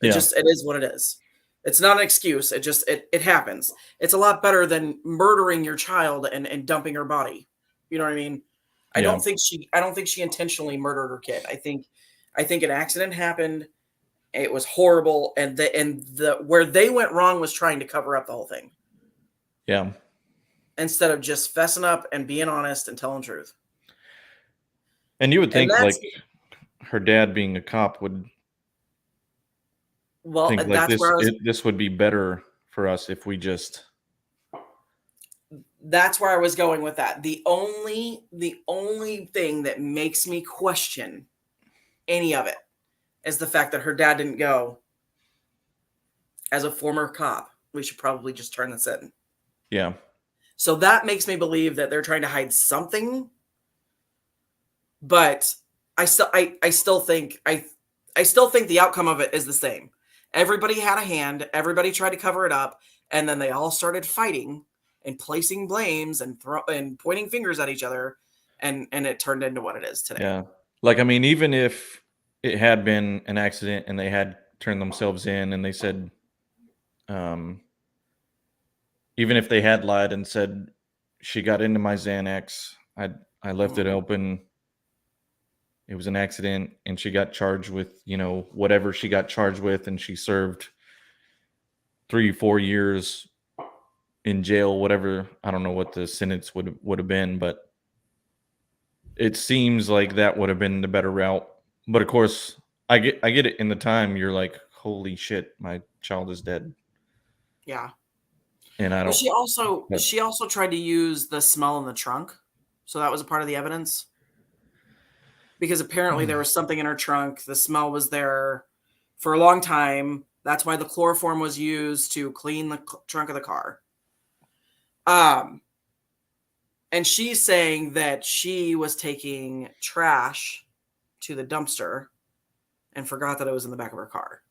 It is what it is. It's not an excuse. It happens. It's a lot better than murdering your child and dumping her body. You know what I mean? I don't think she intentionally murdered her kid. I think an accident happened. It was horrible, and where they went wrong was trying to cover up the whole thing. Yeah. Instead of just fessing up and being honest and telling the truth. And you would think like her dad being a cop would think like this would be better for us if we just that's where I was going with that. The only thing that makes me question any of it is the fact that her dad didn't go. As a former cop, we should probably just turn this in. Yeah. So that makes me believe that they're trying to hide something. But I still think the outcome of it is the same. Everybody had a hand, everybody tried to cover it up, and then they all started fighting and placing blames and pointing fingers at each other, and it turned into what it is today. Yeah. Like, I mean, even if it had been an accident and they had turned themselves in and they said, even if they had lied and said she got into my Xanax, I left it open, it was an accident, and she got charged with, whatever she got charged with, and she served 3-4 years in jail, whatever. I don't know what the sentence would have been, but it seems like that would have been the better route. But of course, I get it. In the time, you're like, holy shit, my child is dead. Yeah. And I don't. She also tried to use the smell in the trunk, so that was a part of the evidence. Because apparently there was something in her trunk. The smell was there for a long time. That's why the chloroform was used to clean the trunk of the car. And she's saying that she was taking trash to the dumpster and forgot that it was in the back of her car.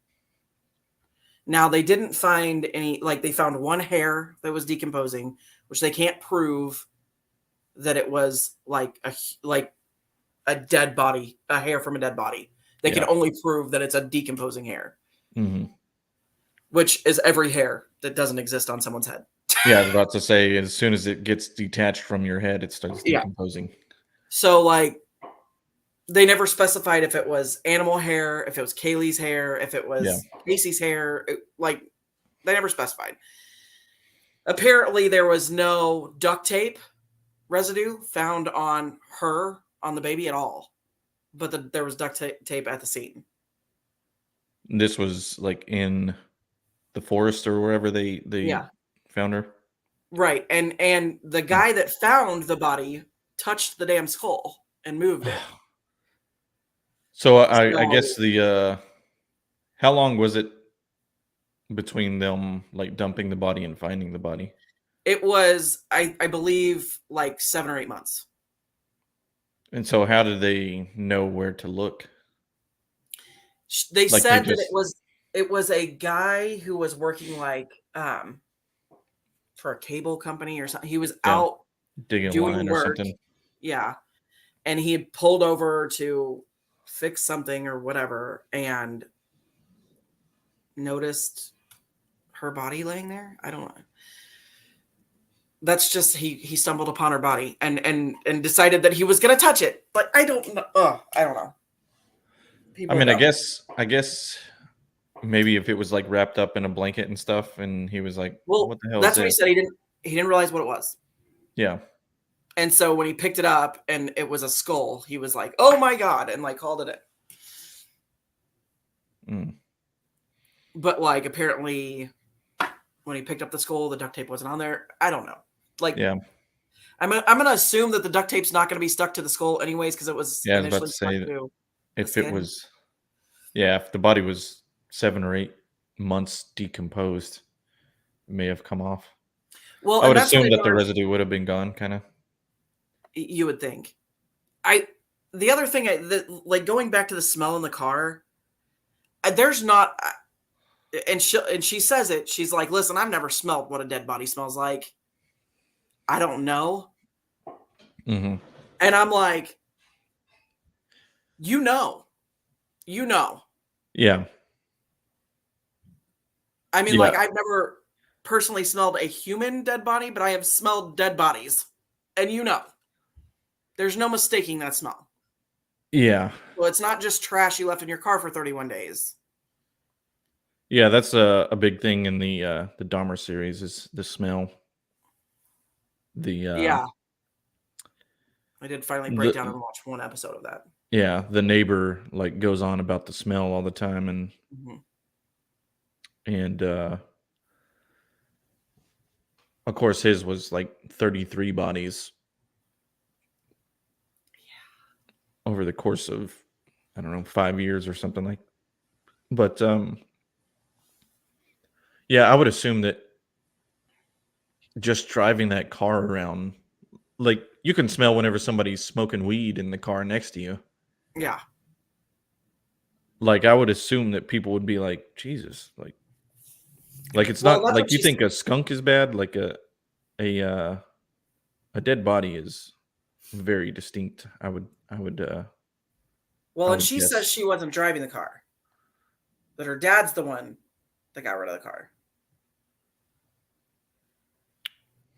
Now, they didn't find any, they found one hair that was decomposing, which they can't prove that it was like a dead body, a hair from a dead body. They can only prove that it's a decomposing hair, which is every hair that doesn't exist on someone's head. Yeah, I was about to say, as soon as it gets detached from your head, it starts decomposing. So, they never specified if it was animal hair, if it was Kaylee's hair, if it was Casey's hair. They never specified. Apparently, there was no duct tape residue found on the baby at all, but there was duct tape at the scene. This was in the forest or wherever they found her. Right. And the guy that found the body touched the damn skull and moved it. So I guess how long was it between them dumping the body and finding the body? It was, I believe, 7 or 8 months. And so how did they know where to look? They said that it was a guy who was working for a cable company or something. He was out digging doing line work. Or something. Yeah. And he had pulled over to fix something or whatever and noticed her body laying there. I don't know. That's just he stumbled upon her body and decided that he was going to touch it. But I don't know. I don't know. I mean, I guess maybe if it was wrapped up in a blanket and stuff, and he was like, well, what the hell that's is what this? He said. He didn't realize what it was. Yeah. And so when he picked it up and it was a skull, he was like, oh my God, and called it in. But apparently when he picked up the skull, the duct tape wasn't on there. I don't know. I'm gonna assume that the duct tape's not gonna be stuck to the skull anyways, because it was I was about to say that if it was if the body was 7 or 8 months decomposed, it may have come off. Well, I would assume that the residue would have been gone, kind of. You would think. The other thing, going back to the smell in the car, there's not, and she says it. She's like, "Listen, I've never smelled what a dead body smells like. I don't know." Mm-hmm. And I'm like, you know. Yeah. I mean, I've never personally smelled a human dead body, but I have smelled dead bodies, and there's no mistaking that smell. Yeah. Well, it's not just trash you left in your car for 31 days. Yeah, that's a big thing in the Dahmer series is the smell. I did finally break down and watch one episode of that. Yeah, the neighbor goes on about the smell all the time, and Of course, his was like 33 bodies over the course of, I don't know, 5 years or something like. But yeah, I would assume that just driving that car around, like you can smell whenever somebody's smoking weed in the car next to you. Yeah. Like I would assume that people would be like, Jesus, like it's Well, not that's like what you she's. think a skunk is bad, like a dead body is very distinct. I would Well, I and would she says guess. she wasn't driving the car. That her dad's the one that got rid of the car.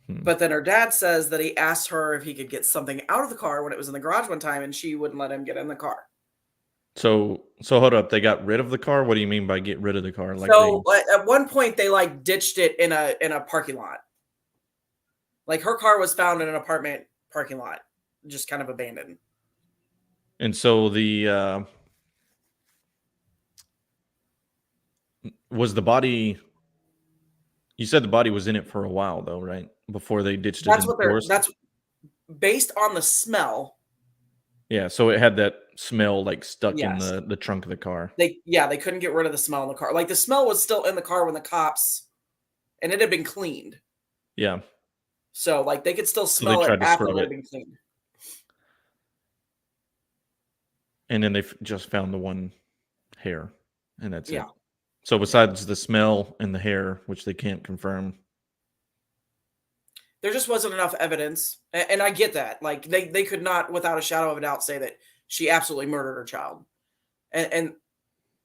But then her dad says that he asked her if he could get something out of the car when it was in the garage one time, and she wouldn't let him get in the car. So hold up, they got rid of the car? What do you mean by get rid of the car? Like they So at one point they like ditched it in a parking lot. Like her car was found in an apartment parking lot, just kind of abandoned. And so the was the body, you said the body was in it for a while though, right? Before they ditched it in the forest? That's based on the smell. Yeah, so it had that smell like stuck in Yes. the trunk of the car. They couldn't get rid of the smell in the car. Like the smell was still in the car when the cops, and it had been cleaned. Yeah. So like they could still So they smell it tried to after scrub it it. had been cleaned. And then they just found the one hair, and that's Yeah. it. So besides the smell and the hair, which they can't confirm, There just wasn't enough evidence, and I get that. Like they could not, without a shadow of a doubt, say that she absolutely murdered her child, and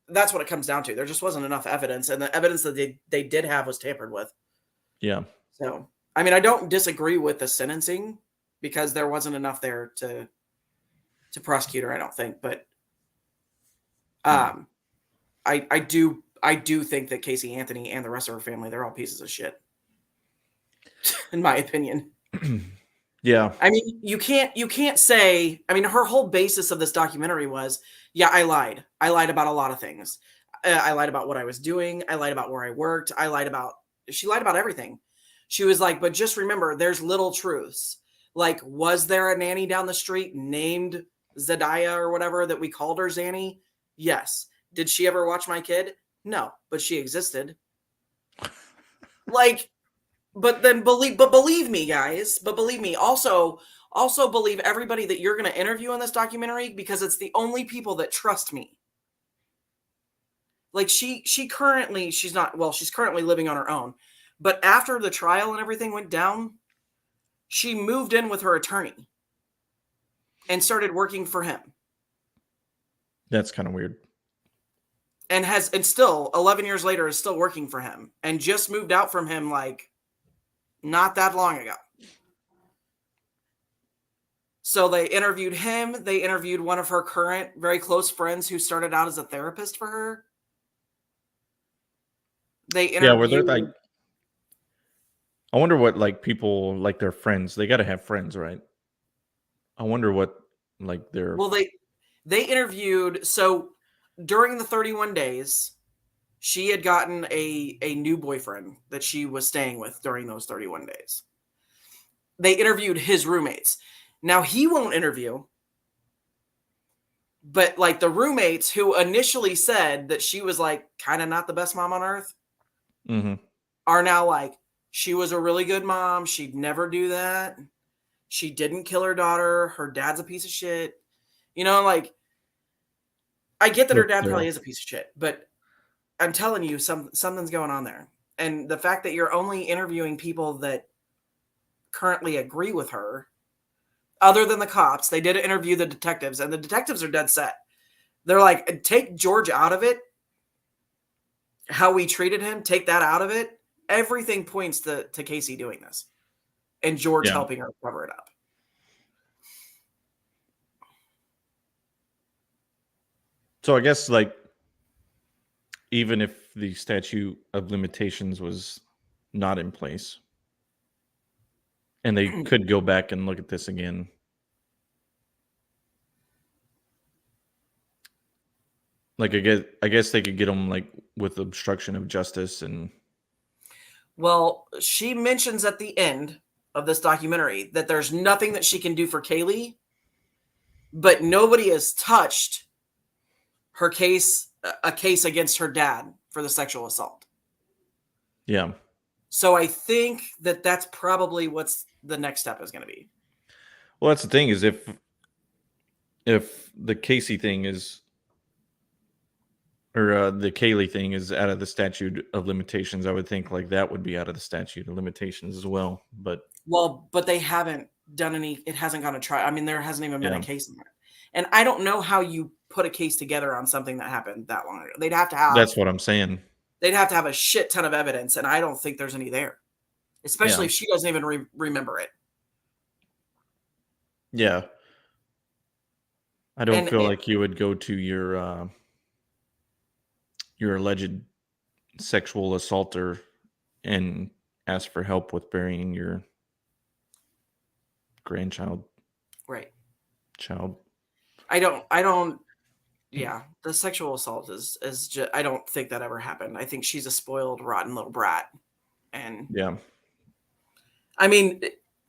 that's what it comes down to. There just wasn't enough evidence, and the evidence that they did have was tampered with. yeah. So, I mean, I don't disagree with the sentencing because there wasn't enough there to prosecute her. I don't think, but I do think that Casey Anthony and the rest of her family, they're all pieces of shit, in my opinion. Yeah. I mean, you can't say, I mean, her whole basis of this documentary was, yeah, I lied. I lied about a lot of things. I lied about what I was doing. I lied about where I worked. She lied about everything. She was like, but just remember, there's little truths. Like, was there a nanny down the street named Zadiah or whatever that we called her Zanny? Yes. Did she ever watch my kid? No, but she existed. Like, but believe me, guys. But believe me, also believe everybody that you're going to interview in this documentary because it's the only people that trust me. Like she's currently living on her own, but after the trial and everything went down, she moved in with her attorney and started working for him. That's kind of weird. And still 11 years later is still working for him and just moved out from him like not that long ago. So they interviewed him. They interviewed one of her current very close friends who started out as a therapist for her. They interviewed. Yeah, where they're like, I wonder what like people like their friends. They got to have friends, right? I wonder what like their. Well, they interviewed. So during the 31 days, she had gotten a new boyfriend that she was staying with during those 31 days. They interviewed his roommates. Now he won't interview, but like the roommates who initially said that she was like kind of not the best mom on earth are now like, she was a really good mom. She'd never do that. She didn't kill her daughter. Her dad's a piece of shit. You know, like I get that her dad probably is a piece of shit, but I'm telling you, something's going on there. And the fact that you're only interviewing people that currently agree with her, other than the cops, they did interview the detectives, and the detectives are dead set. They're like, take George out of it. How we treated him, take that out of it. Everything points to Casey doing this and George helping her cover it up. So I guess like, even if the statute of limitations was not in place and they could go back and look at this again, like I guess they could get them like with obstruction of justice and Well, she mentions at the end of this documentary that there's nothing that she can do for Kaylee, but nobody has touched her case, a case against her dad for the sexual assault. Yeah. So I think that that's probably what's the next step is going to be. Well, that's the thing is if the Casey thing is, or the Kaylee thing is out of the statute of limitations, I would think like that would be out of the statute of limitations as well. But they haven't done any. It hasn't gone to trial. I mean, there hasn't even been a yeah, case in there, and I don't know how you put a case together on something that happened that long ago. They'd have to have. that's what I'm saying. They'd have to have a shit ton of evidence, and I don't think there's any there. Especially Yeah. if she doesn't even remember it. Yeah. I don't And feel like you would go to your alleged sexual assaulter and ask for help with burying your grandchild, right. child. I don't. Yeah, the sexual assault is just. I don't think that ever happened. I think she's a spoiled, rotten little brat. And Yeah. I mean,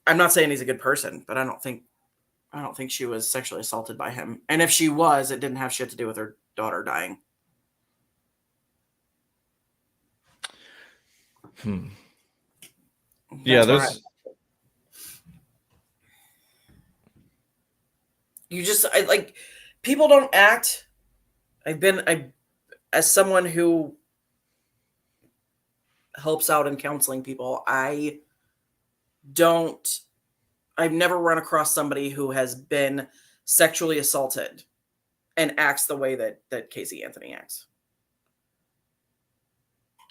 I'm not saying he's a good person, but I don't think she was sexually assaulted by him. And if she was, it didn't have shit to do with her daughter dying. Yeah, there's. You just like people don't act. I as someone who helps out in counseling people, I've never run across somebody who has been sexually assaulted and acts the way that Casey Anthony acts.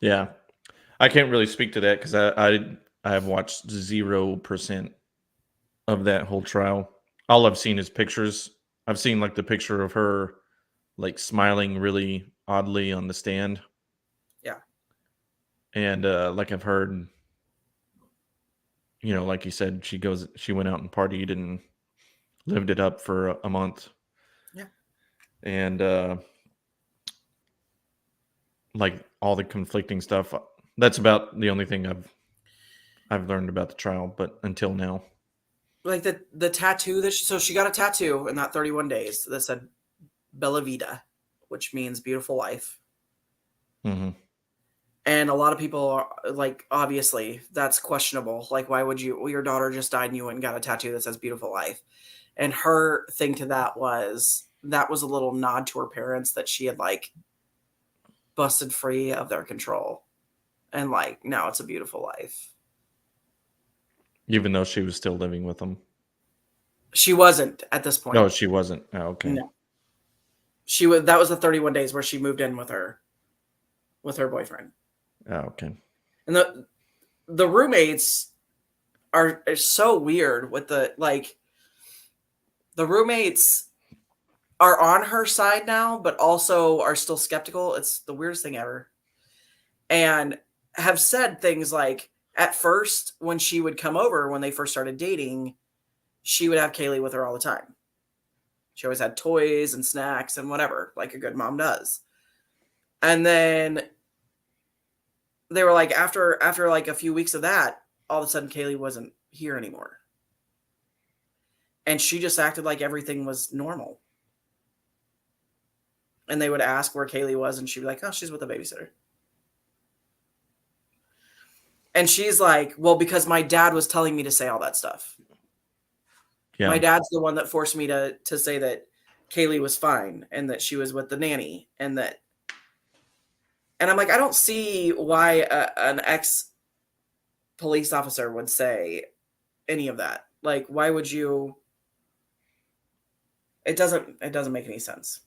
Yeah. I can't really speak to that because I have watched 0% of that whole trial. All I've seen is pictures. I've seen like the picture of her like smiling really oddly on the stand. Yeah. And like I've heard, like you said, she went out and partied and lived it up for a month. Yeah. And like all the conflicting stuff. That's about the only thing I've learned about the trial, but until now. Like the tattoo that she got a tattoo in that 31 days that said Bella Vita, which means beautiful life. Mm-hmm. And a lot of people are like, obviously that's questionable. Like, why would your daughter just died and you went and got a tattoo that says beautiful life? And her thing to that was a little nod to her parents that she had like busted free of their control. And like, now it's a beautiful life. Even though she was still living with them. She wasn't at this point. No, she wasn't. Oh, okay. No. That was the 31 days where she moved in with her boyfriend. Oh, okay. And the roommates are so weird with the roommates are on her side now, but also are still skeptical. It's the weirdest thing ever. And have said things like, at first, when she would come over, when they first started dating, she would have Kaylee with her all the time. She always had toys and snacks and whatever, like a good mom does. And then they were like, after like a few weeks of that, all of a sudden Kaylee wasn't here anymore. And she just acted like everything was normal. And they would ask where Kaylee was, and she'd be like, oh, she's with a babysitter. And she's like, well, because my dad was telling me to say all that stuff. Yeah. My dad's the one that forced me to say that Kaylee was fine and that she was with the nanny and I'm like, I don't see why an ex-police officer would say any of that. Like, why would you? It doesn't make any sense.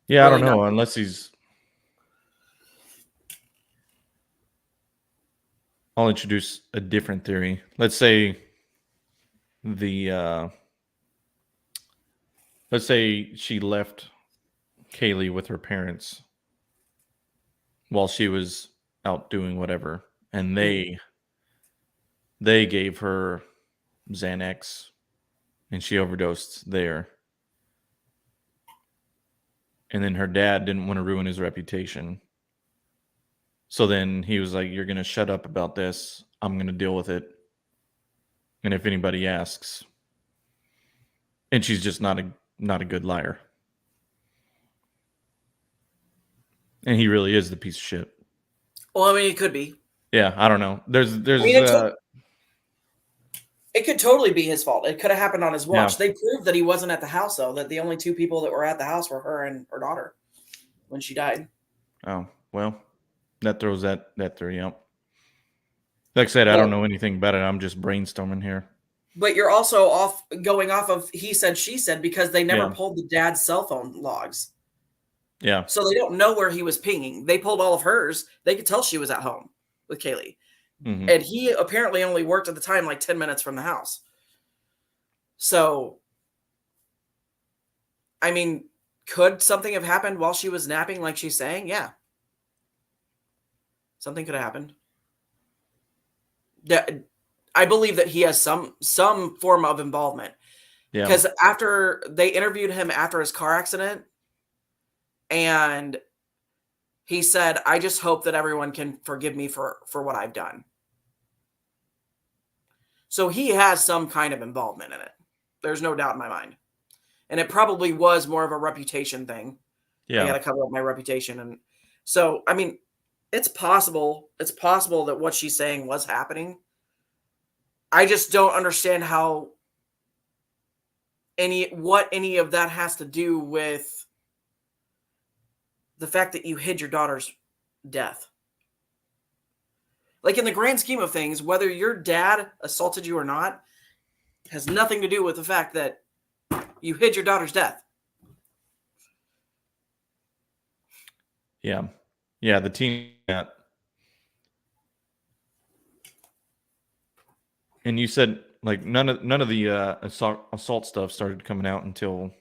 Yeah, really I don't know, unless he's... I'll introduce a different theory. Let's say let's say she left Kaylee with her parents while she was out doing whatever, and they gave her Xanax and she overdosed there. And then her dad didn't want to ruin his reputation. So then he was like, "You're going to shut up about this. I'm going to deal with it. And if anybody asks," and she's just not a good liar. And he really is the piece of shit. Well, I mean, it could be. Yeah, I don't know. There's it could totally be his fault. It could have happened on his watch. Yeah. They proved that he wasn't at the house, though, that the only two people that were at the house were her and her daughter when she died. Oh, well, that throws that theory out. Like I said, I don't know anything about it. I'm just brainstorming here. But you're also going off of he said, she said, because they never pulled the dad's cell phone logs. Yeah. So they don't know where he was pinging. They pulled all of hers. They could tell she was at home with Kaylee. Mm-hmm. And he apparently only worked at the time like 10 minutes from the house. So, I mean, could something have happened while she was napping like she's saying? Yeah. Something could have happened. I believe that he has some form of involvement. Yeah. Because after they interviewed him after his car accident, and he said, "I just hope that everyone can forgive me for what I've done." So he has some kind of involvement in it. There's no doubt in my mind. And it probably was more of a reputation thing. Yeah. I got to cover up my reputation. And so, I mean, it's possible. It's possible that what she's saying was happening. I just don't understand how any of that has to do with the fact that you hid your daughter's death. Like, in the grand scheme of things, whether your dad assaulted you or not has nothing to do with the fact that you hid your daughter's death. Yeah. Yeah, the team. And you said like none of the assault stuff started coming out until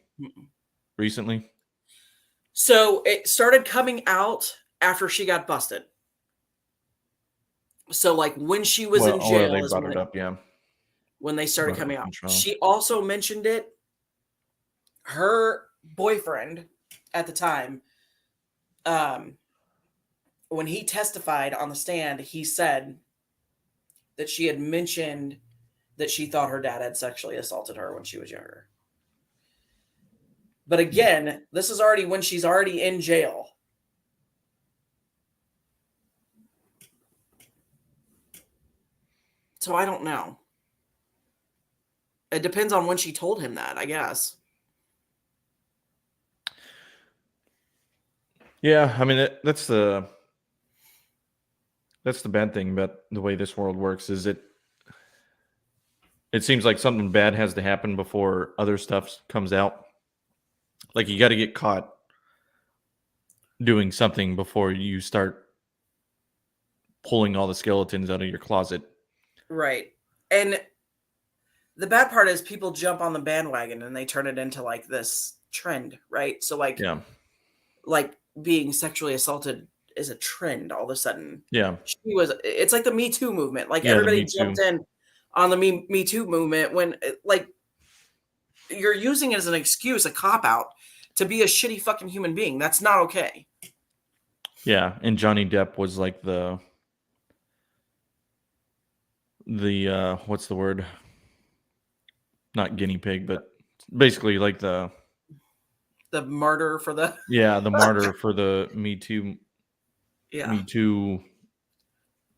recently. So it started coming out after she got busted. So like when she was in jail, they brought it up, yeah. When they started coming out. She also mentioned it. Her boyfriend at the time, when he testified on the stand, he said that she had mentioned that she thought her dad had sexually assaulted her when she was younger. But again, this is already when she's already in jail. So I don't know. It depends on when she told him that, I guess. Yeah, I mean that's the bad thing about the way this world works is it seems like something bad has to happen before other stuff comes out. Like you got to get caught doing something before you start pulling all the skeletons out of your closet. Right. And the bad part is people jump on the bandwagon and they turn it into like this trend, right? So like, like being sexually assaulted is a trend all of a sudden. Yeah. It's like the Me Too movement. Like everybody jumped in on the Me Too movement when like you're using it as an excuse, a cop out to be a shitty fucking human being. That's not okay. Yeah. And Johnny Depp was like the what's the word? Not guinea pig, but basically like the martyr for the the martyr for the Me Too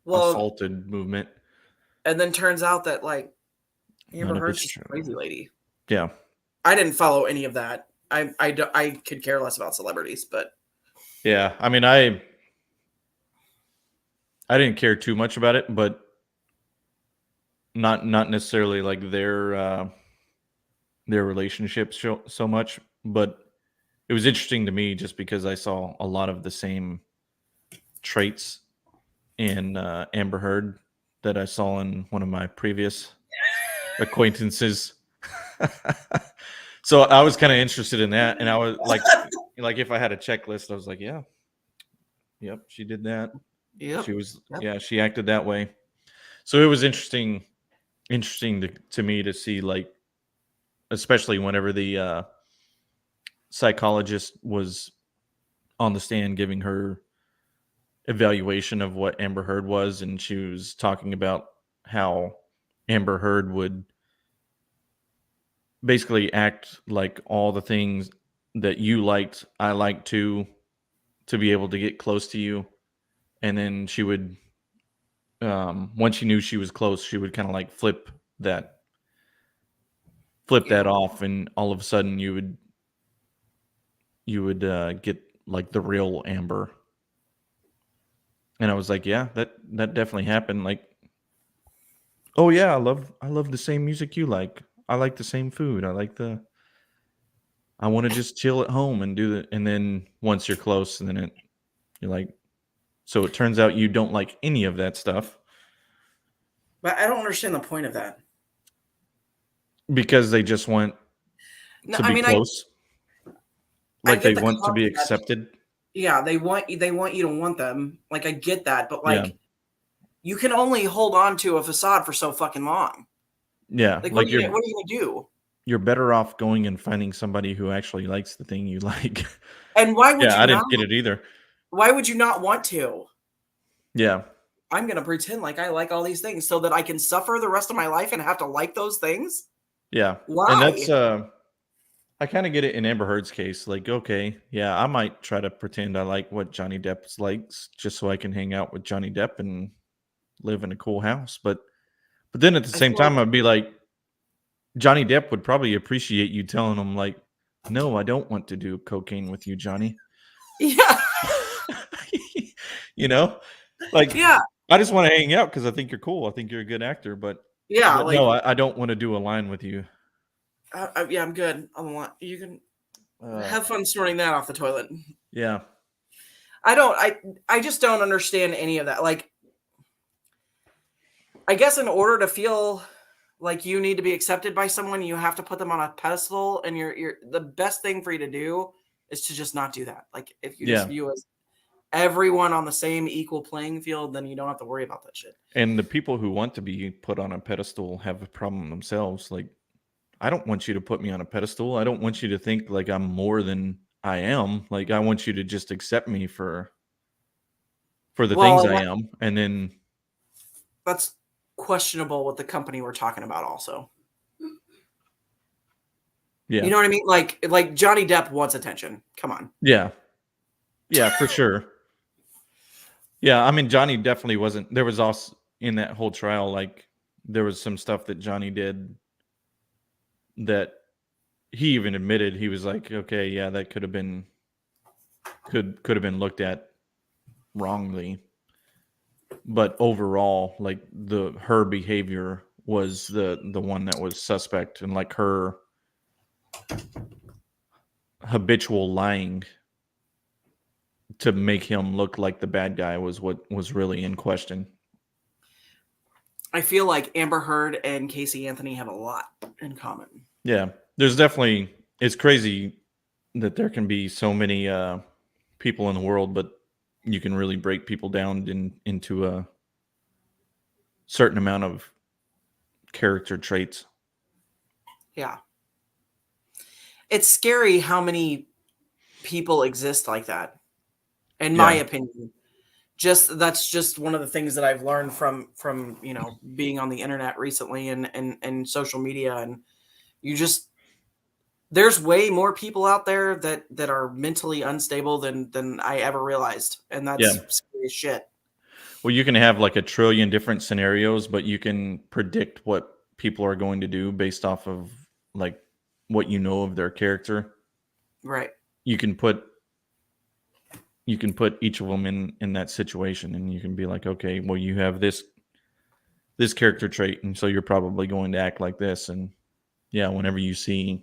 assaulted movement. And then turns out that like Amber Heard's just a crazy lady. Yeah. I didn't follow any of that. I could care less about celebrities, but yeah, I mean I didn't care too much about it, but not necessarily like their relationships so much, but it was interesting to me just because I saw a lot of the same traits in Amber Heard that I saw in one of my previous acquaintances. So I was kind of interested in that, and I was like if I had a checklist, I was like, yep, she did that. Yep. She was she acted that way. So it was interesting to me to see, like, especially whenever the psychologist was on the stand giving her evaluation of what Amber Heard was, and she was talking about how Amber Heard would basically act like all the things that you liked, I liked too, to be able to get close to you. And then she would, once she knew she was close, she would kind of like flip that off, and all of a sudden you would get like the real Amber. And I was like, yeah, that definitely happened. Like, oh yeah, I love the same music you like. I like the same food. I want to just chill at home and do the. And then once you're close, and then you're like, so it turns out you don't like any of that stuff. But I don't understand the point of that. Because they just want to be close. Like they want to be accepted. Yeah, they want you to want them. Like I get that, but like you can only hold on to a facade for so fucking long. Yeah. Like what are you gonna do? You're better off going and finding somebody who actually likes the thing you like. And why would you I didn't get it either. Why would you not want to? Yeah. I'm going to pretend like I like all these things so that I can suffer the rest of my life and have to like those things? Yeah. Why? And that's I kind of get it in Amber Heard's case. Like, okay, yeah, I might try to pretend I like what Johnny Depp likes just so I can hang out with Johnny Depp and live in a cool house. But then at the same time, I'd be like, Johnny Depp would probably appreciate you telling him, like, no, I don't want to do cocaine with you, Johnny. Yeah. You know? Like, yeah. I just want to hang out because I think you're cool. I think you're a good actor. But no, I don't want to do a line with you. Yeah, I'm good on the line. You can have fun snorting that off the toilet. Yeah. I just don't understand any of that. Like, I guess in order to feel like you need to be accepted by someone, you have to put them on a pedestal, and you're the best thing for you to do is to just not do that. Like if you just view as everyone on the same equal playing field, then you don't have to worry about that shit. And the people who want to be put on a pedestal have a problem themselves. Like, I don't want you to put me on a pedestal. I don't want you to think like I'm more than I am. Like, I want you to just accept me for the things I am. And then that's questionable with the company we're talking about also. Yeah. You know what I mean? Like Johnny Depp wants attention. Come on. Yeah. Yeah, for sure. Yeah, I mean, Johnny definitely wasn't. There was also in that whole trial, like there was some stuff that Johnny did that he even admitted. He was like, okay, yeah, that could have been been looked at wrongly. But overall, like her behavior was the one that was suspect, and like her habitual lying to make him look like the bad guy was what was really in question. I feel like Amber Heard and Casey Anthony have a lot in common. Yeah, there's definitely, it's crazy that there can be so many people in the world, but you can really break people down into a certain amount of character traits. Yeah. It's scary how many people exist like that. In my opinion, that's just one of the things that I've learned from being on the internet recently and social media, and there's way more people out there that are mentally unstable than I ever realized, and that's scary as shit. Well, you can have like a trillion different scenarios, but you can predict what people are going to do based off of like what you know of their character. Right. You can put each of them in that situation, and you can be like, okay, well, you have this character trait, and so you're probably going to act like this. And yeah, whenever you see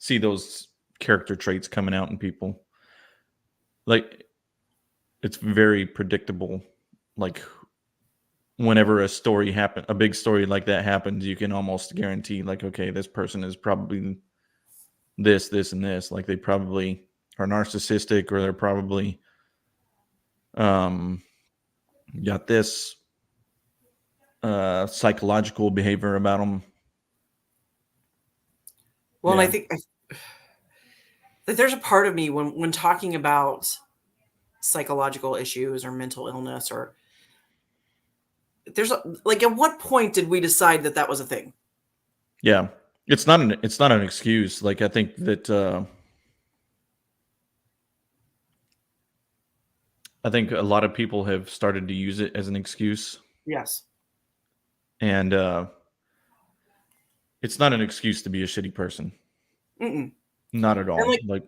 those character traits coming out in people, like it's very predictable. Like whenever a big story like that happens, you can almost guarantee like, okay, this person is probably this, and this. Like they probably are narcissistic, or they're probably got this psychological behavior about them. Well, and I think that there's a part of me when talking about psychological issues or mental illness, or like, at what point did we decide that that was a thing? Yeah. It's not an excuse. Like, I think that I think a lot of people have started to use it as an excuse, Yes. and it's not an excuse to be a shitty person. Mm-mm. Not at all. And Like,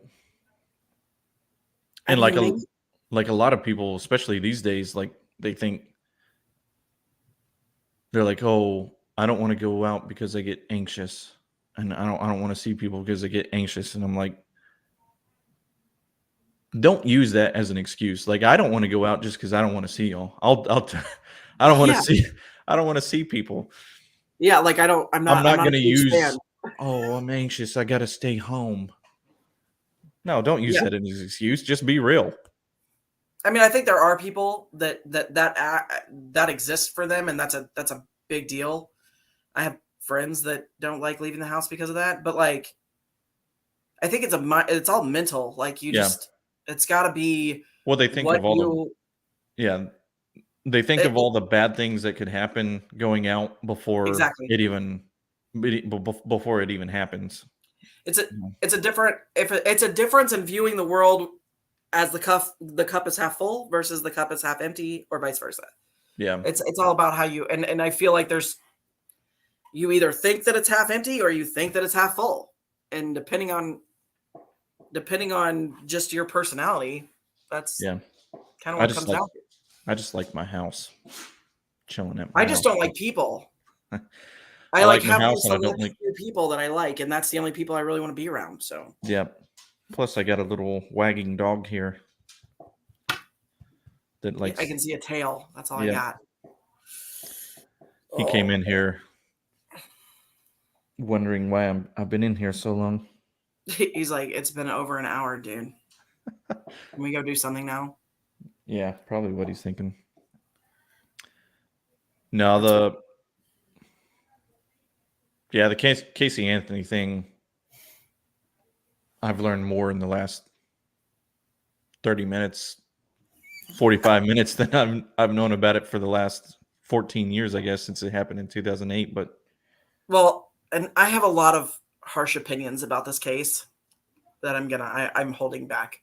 I and mean, maybe, like a lot of people, especially these days, like they think they're like, "Oh, I don't want to go out because I get anxious, and I don't want to see people because I get anxious." And I'm like, don't use that as an excuse. Like, I don't want to go out just because I don't want to see y'all. I don't want to yeah, see I don't want to see people. yeah. Like, I'm I'm not not a gonna huge fan. use, oh, I'm anxious, I gotta stay home. No, don't use Yeah. that as an excuse. Just be real. I mean, I think there are people that exists for them, and that's a big deal. I have friends that don't like leaving the house because of that, but like, I think it's all mental. Like, Yeah. it's got to be Well, they think what of all the you yeah, they think it, of all the bad things that could happen going out exactly. before it even happens. It's a Mhm. it's a different if it, it's a difference in viewing the world as the cup is half full versus the cup is half empty, or vice versa. Yeah. It's all about how you, and I feel like you either think that it's half empty or you think that it's half full, and depending on just your personality, that's Yeah. kind of I what it just comes like down to. I just like my house. Chilling at my I just house. don't like people. I I like like my have a house and I don't select like few people that I like, and that's the only people I really want to be around. So yeah. Plus I got a little wagging dog here that yeah, I likes can see a tail. That's all I yeah. got. He came Oh, in here wondering why I've been in here so long. he's like, it's been over an hour, dude. Can we go do something now? Yeah, probably what he's thinking. No, That's what. the Casey Anthony thing, I've learned more in the last 30 minutes, 45 minutes than I've known about it for the last 14 years, I guess, since it happened in 2008. But Well, and I have a lot of harsh opinions about this case that I'm holding back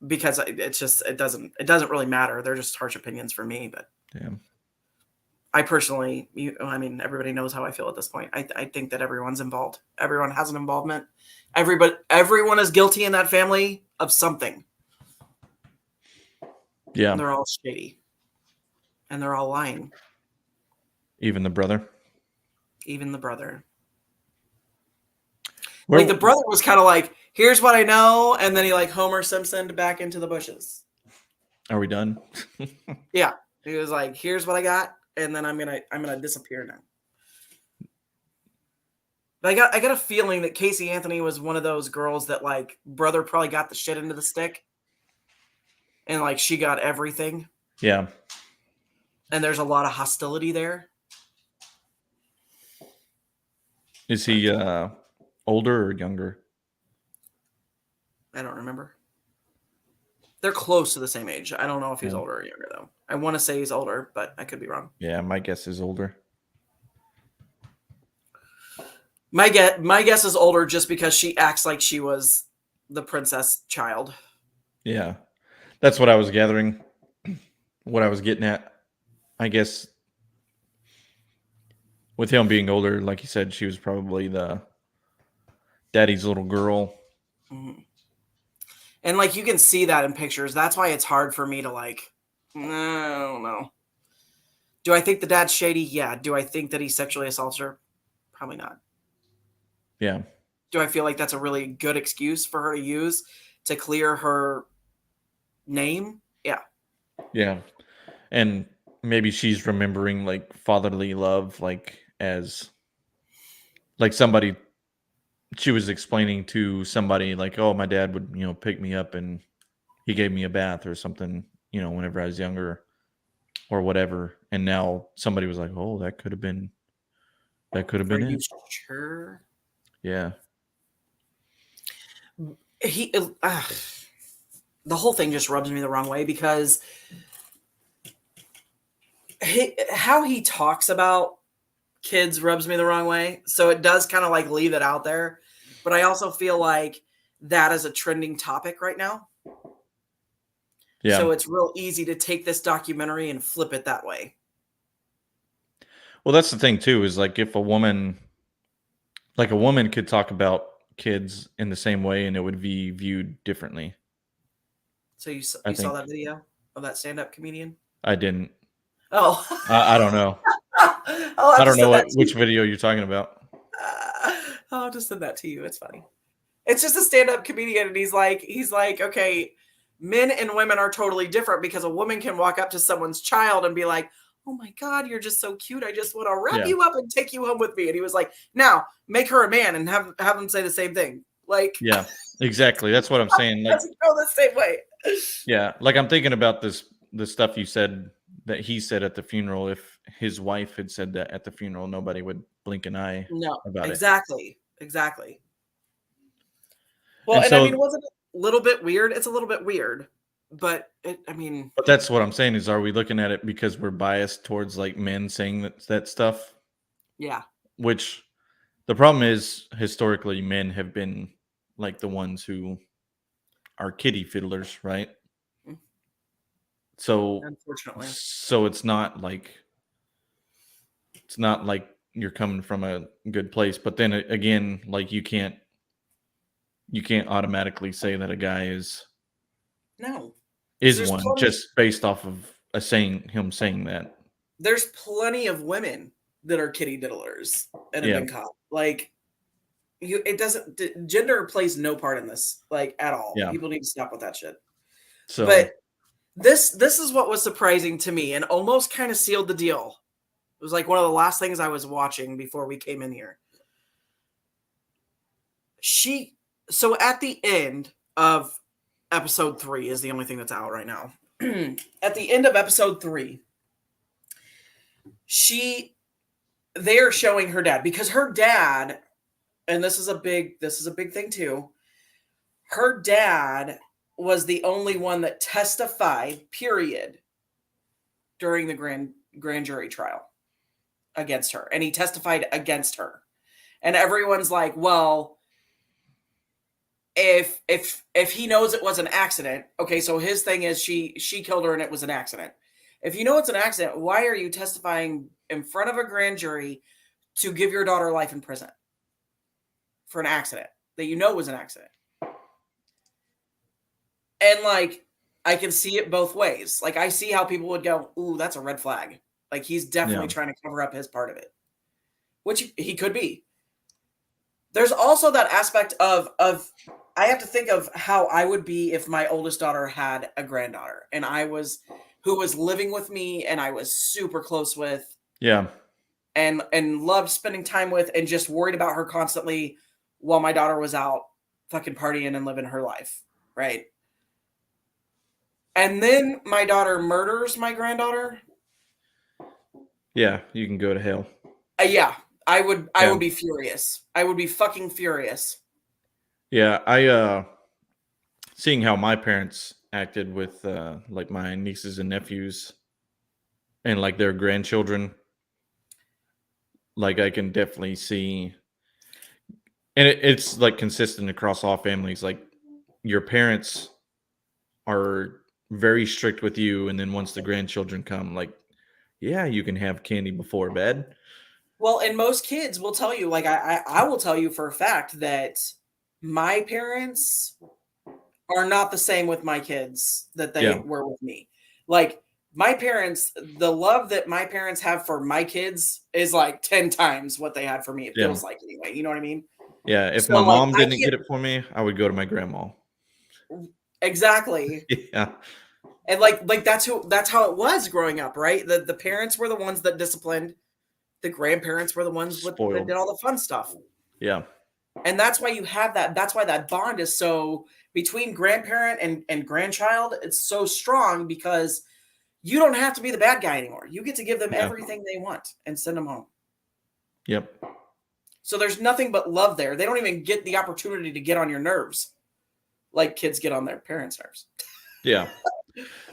because it's just it doesn't really matter. They're just harsh opinions for me, but yeah, I personally, I mean, everybody knows how I feel at this point. I think that everyone's involved. Everyone has an involvement. Everyone is guilty in that family of something. yeah, And they're all shady, and they're all lying. even the brother. Even the brother. Where Like, the brother was kind of like, "Here's what I know," and then he like Homer Simpsoned back into the bushes. are we done? Yeah, he was like, "Here's what I got," and then I'm gonna disappear now. But I got a feeling that Casey Anthony was one of those girls that, like, brother probably got the shit into the stick, and like she got everything, Yeah. and there's a lot of hostility there. Is he older or younger? I don't remember. They're close to the same age. I don't know if he's Yeah. older or younger though. I want to say he's older, but I could be wrong. Yeah, my guess is older. My guess is older just because she acts like she was the princess child. Yeah. That's what I was gathering. What I was getting at. I guess with him being older, like you said, she was probably the daddy's little girl. Mhm. And like you can see that in pictures. That's why it's hard for me to like. I don't know. Do I think the dad's shady? Yeah. Do I think that he sexually assaults her? Probably not. Yeah. Do I feel like that's a really good excuse for her to use to clear her name? Yeah. Yeah. And maybe she's remembering like fatherly love, like as like somebody she was explaining to somebody like, oh, my dad would, pick me up and he gave me a bath or something, whenever I was younger or whatever. And now somebody was like, oh, that could have been Are you it. sure? Yeah. He the whole thing just rubs me the wrong way because how he talks about kids rubs me the wrong way. So it does kind of like leave it out there. But I also feel like that is a trending topic right now. Yeah. So it's real easy to take this documentary and flip it that way. Well, that's the thing too, is like if a woman could talk about kids in the same way and it would be viewed differently. So you saw that video of that stand-up comedian? I didn't. Oh. I don't know. I don't know which video you're talking about. I'll just send that to you. It's funny. It's just a stand-up comedian, and he's like, okay, men and women are totally different because a woman can walk up to someone's child and be like, oh my God, you're just so cute. I just want to wrap you up and take you home with me. And he was like, now make her a man and have him say the same thing. Like, yeah, exactly. That's what I'm saying. Like, doesn't go the same way. Yeah. Like I'm thinking about the stuff you said that he said at the funeral. If his wife had said that at the funeral, nobody would blink an eye about Exactly. Well, and I mean, wasn't it a little bit weird? It's a little bit weird, but but that's what I'm saying is, are we looking at it because we're biased towards like men saying that stuff? Yeah. Which the problem is historically men have been like the ones who are kitty fiddlers, right? So unfortunately, it's not like you're coming from a good place, but then again, like you can't automatically say that a guy is one just based off of him saying that. There's plenty of women that are kitty diddlers and have been caught. Like, gender plays no part in this, like, at all. Yeah. People need to stop with that shit. So, but this is what was surprising to me and almost kind of sealed the deal. It was like one of the last things I was watching before we came in here. So at the end of episode 3 is the only thing that's out right now. At the end of episode 3, they are showing her dad, because her dad, and this is a big thing too. Her dad was the only one that testified, period, during the grand jury trial against her. And he testified against her. And everyone's like, well, if he knows it was an accident, okay, so his thing is she killed her and it was an accident. If you know it's an accident, why are you testifying in front of a grand jury to give your daughter life in prison for an accident that you know was an accident? And like, I can see it both ways. Like, I see how people would go, ooh, that's a red flag. Like, he's definitely trying to cover up his part of it, which he could be. There's also that aspect of I have to think of how I would be if my oldest daughter had a granddaughter and who was living with me and I was super close with. Yeah. And loved spending time with and just worried about her constantly while my daughter was out fucking partying and living her life. Right. And then my daughter murders my granddaughter. Yeah, you can go to hell. Yeah, I would be furious. I would be fucking furious. Yeah, I seeing how my parents acted with like my nieces and nephews and like their grandchildren, like I can definitely see, and it's like consistent across all families. Like your parents are very strict with you, and then once the grandchildren come, like, yeah, you can have candy before bed. Well, and most kids will tell you, like I will tell you for a fact that my parents are not the same with my kids that they were with me. Like my parents, the love that my parents have for my kids is like 10 times what they had for me. It feels like, anyway, you know what I mean? Yeah. If my mom didn't get it for me, I would go to my grandma. Exactly. Yeah. And like that's how it was growing up, right? The parents were the ones that disciplined. The grandparents were the ones that did all the fun stuff. Yeah. And that's why you have that. That's why that bond is so between grandparent and grandchild. It's so strong because you don't have to be the bad guy anymore. You get to give them everything they want and send them home. Yep. So there's nothing but love there. They don't even get the opportunity to get on your nerves like kids get on their parents' nerves. Yeah.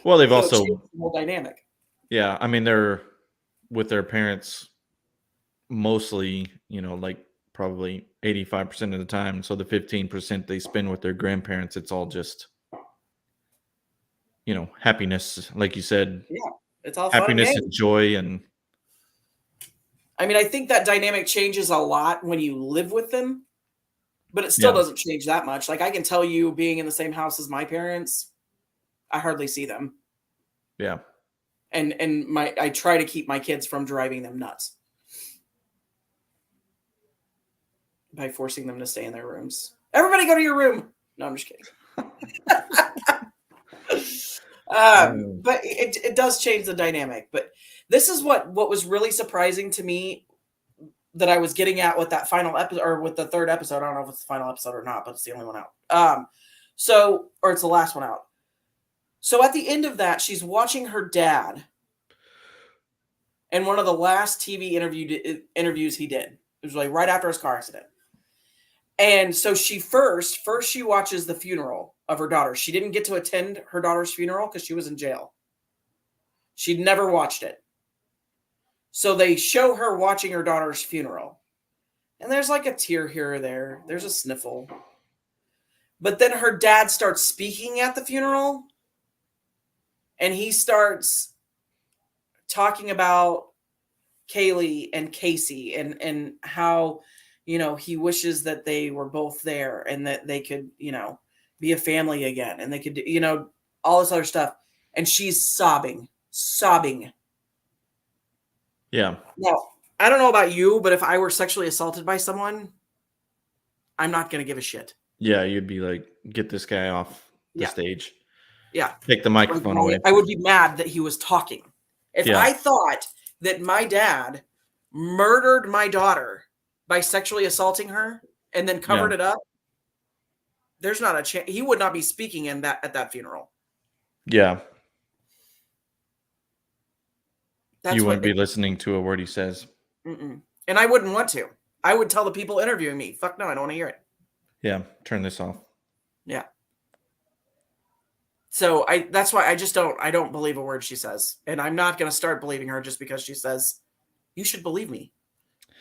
Well, they've So it also, changed the whole dynamic. yeah. I mean, they're with their parents mostly, like probably 85% of the time. So the 15% they spend with their grandparents, it's all just, happiness, like you said, Yeah, it's all fun and happiness and games. joy. And I mean, I think that dynamic changes a lot when you live with them, but it still yeah, doesn't change that much. Like I can tell you, being in the same house as my parents, I hardly see them, yeah, and I try to keep my kids from driving them nuts by forcing them to stay in their rooms. Everybody, go to your room. No, I'm just kidding. But it does change the dynamic. But this is what was really surprising to me, that I was getting at with that final episode, or with the third episode. I don't know if it's the final episode or not, but it's the only one out. Or it's the last one out. So at the end of that, she's watching her dad in one of the last TV interviews he did. It was like right after his car accident. And so she first she watches the funeral of her daughter. She didn't get to attend her daughter's funeral because she was in jail. She'd never watched it. So they show her watching her daughter's funeral. And there's like a tear here or there. There's a sniffle. But then her dad starts speaking at the funeral. And he starts talking about Kaylee and Casey and how, he wishes that they were both there and that they could, be a family again, and they could, all this other stuff. And she's sobbing. yeah, Now, I don't know about you, but if I were sexually assaulted by someone, I'm not going to give a shit. yeah. You'd be like, get this guy off the stage. Yeah. Take the microphone away. I would be mad that he was talking. If I thought that my dad murdered my daughter by sexually assaulting her and then covered it up, there's not a chance. He would not be speaking at that funeral. Yeah. You wouldn't be it, listening to a word he says. and I wouldn't want to. I would tell the people interviewing me, fuck no, I don't want to hear it. Yeah, turn this off. Yeah. So that's why I don't believe a word she says. And I'm not going to start believing her just because she says, you should believe me.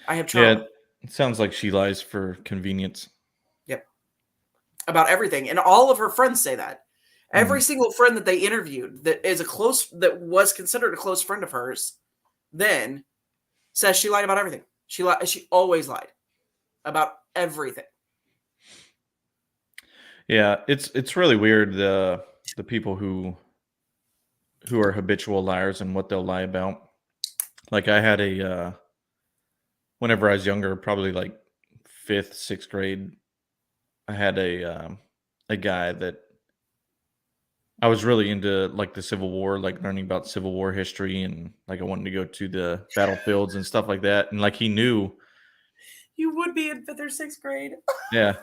I have trauma. Yeah, it sounds like she lies for convenience. Yep. About everything. And all of her friends say that. Every single friend that they interviewed that was considered a close friend of hers then says she lied about everything. She always lied about everything. Yeah, it's really weird, the people who are habitual liars and what they'll lie about. Like I had whenever I was younger, probably like 5th, 6th grade, I had a guy that I was really into, like the Civil War, like learning about Civil War history, and like I wanted to go to the battlefields and stuff like that. And like he knew you would be in 5th or 6th grade. Yeah.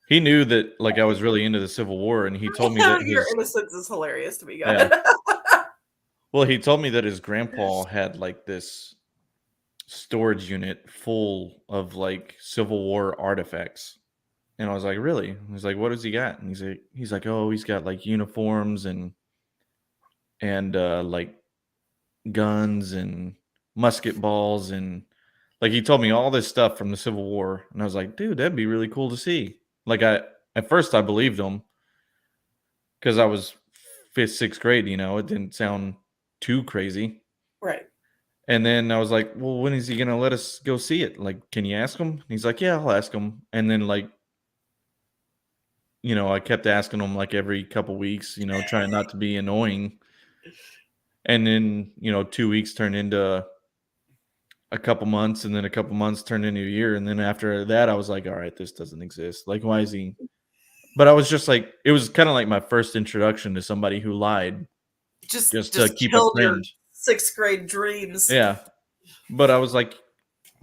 He knew that like I was really into the Civil War, and he told me that your innocence is hilarious to me, guys. Yeah. Well, he told me that his grandpa had like this storage unit full of like Civil War artifacts. And I was like, really? He's like, what does he got? And he's like, oh, he's got like uniforms and like guns and musket balls, and like he told me all this stuff from the Civil War. And I was like, dude, that'd be really cool to see. Like at first I believed him because I was 5th, 6th grade, it didn't sound too crazy. Right. And then I was like, well, when is he going to let us go see it? Like, can you ask him? And he's like, yeah, I'll ask him. And then like, I kept asking him like every couple weeks, trying not to be annoying. And then, 2 weeks turned into a couple months, and then a couple months turned into a year. And then after that, I was like, all right, this doesn't exist. Like, why is he? But I was just like, it was kind of like my first introduction to somebody who lied just to keep a friend. 6th grade dreams. Yeah. But I was like,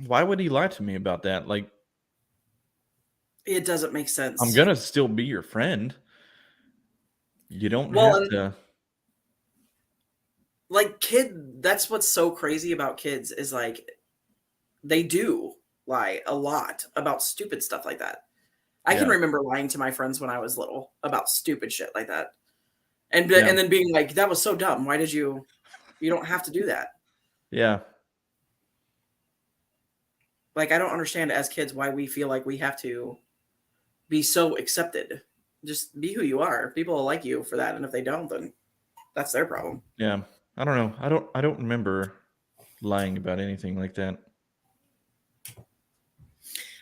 why would he lie to me about that? Like, it doesn't make sense. I'm going to still be your friend. You don't have to. Like that's what's so crazy about kids is like they do lie a lot about stupid stuff like that. I can remember lying to my friends when I was little about stupid shit like that. and then being like, that was so dumb. Why did you don't have to do that. Yeah. Like, I don't understand as kids why we feel like we have to be so accepted. Just be who you are. People will like you for that. And if they don't, then that's their problem. Yeah. I don't know. I don't remember lying about anything like that.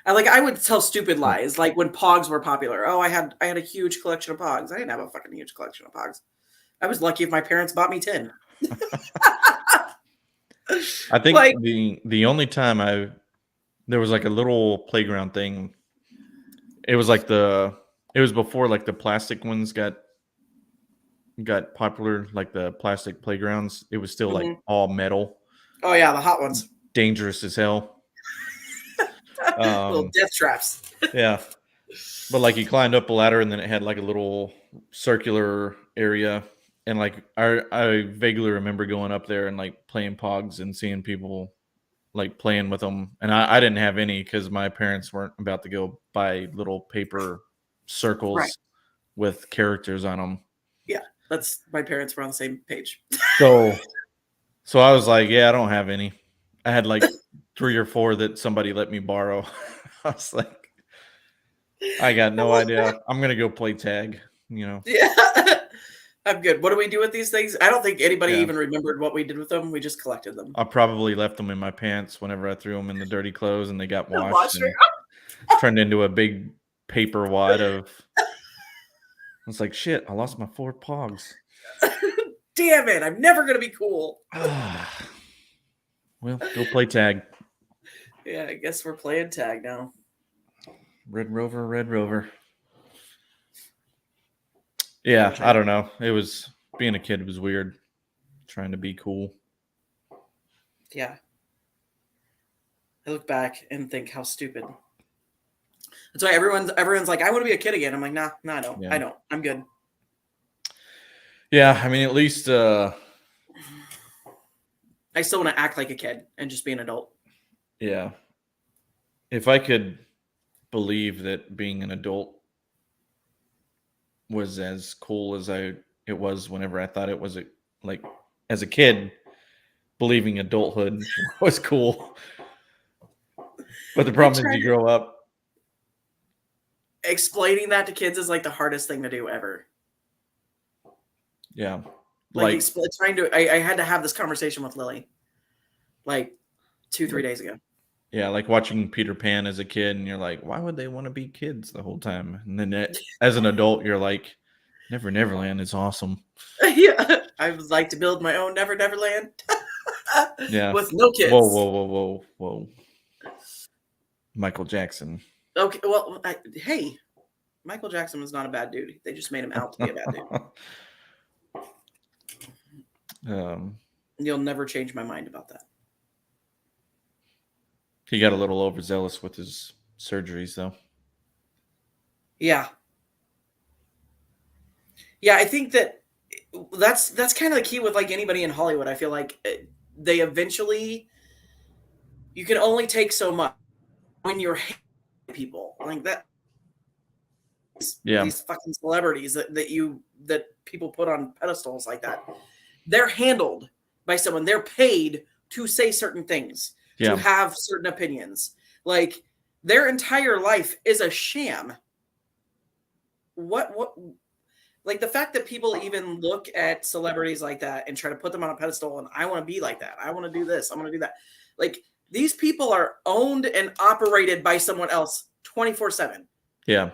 I would tell stupid lies, like when Pogs were popular. Oh, I had a huge collection of Pogs. I didn't have a fucking huge collection of Pogs. I was lucky if my parents bought me 10. I think like, the only time there was like a little playground thing. It was like it was before like the plastic ones got popular, like the plastic playgrounds. It was still like all metal. Oh yeah, the hot ones. Dangerous as hell. Little death traps. Yeah. But like you climbed up a ladder and then it had like a little circular area. And like I vaguely remember going up there and like playing Pogs and seeing people like playing with them. And I didn't have any because my parents weren't about to go buy little paper circles with characters on them. Yeah, my parents were on the same page. So I was like, yeah, I don't have any. I had like 3 or 4 that somebody let me borrow. I was like, I got no idea. I'm going to go play tag, you know? Yeah, I'm good. What do we do with these things? I don't think anybody even remembered what we did with them. We just collected them. I probably left them in my pants whenever I threw them in the dirty clothes and they got washed and turned into a big paper wad of. I was like, shit, I lost my 4 Pogs. Damn it. I'm never going to be cool. Well, go play tag. Yeah, I guess we're playing tag now. Red Rover. Yeah, I don't know. It was being a kid was weird. Trying to be cool. Yeah. I look back and think how stupid. That's why everyone's like, I want to be a kid again. I'm like, nah, I don't. Yeah. I don't. I'm good. Yeah, I mean, at least I still want to act like a kid and just be an adult. Yeah. If I could believe that being an adult was as cool as it was whenever I thought it was like as a kid, believing adulthood was cool. But the problem is you grow up. Explaining that to kids is like the hardest thing to do ever. Yeah. I had to have this conversation with Lily like 2-3 days ago. Yeah, like watching Peter Pan as a kid, and you're like, why would they want to be kids the whole time? And then as an adult, you're like, Never Neverland is awesome. Yeah, I would like to build my own Never Neverland. Yeah, with no kids. Whoa. Michael Jackson. Okay, well, hey, Michael Jackson was not a bad dude. They just made him out to be a bad dude. You'll never change my mind about that. He got a little overzealous with his surgeries, though. Yeah. Yeah, I think that's kind of the key with like anybody in Hollywood. I feel like they eventually, you can only take so much when you're people like that. Yeah. These fucking celebrities that people put on pedestals like that, they're handled by someone. They're paid to say certain things, to have certain opinions. Like their entire life is a sham. What like the fact that people even look at celebrities like that and try to put them on a pedestal and I want to be like that. I want to do this. I want to do that. Like these people are owned and operated by someone else 24/7. Yeah.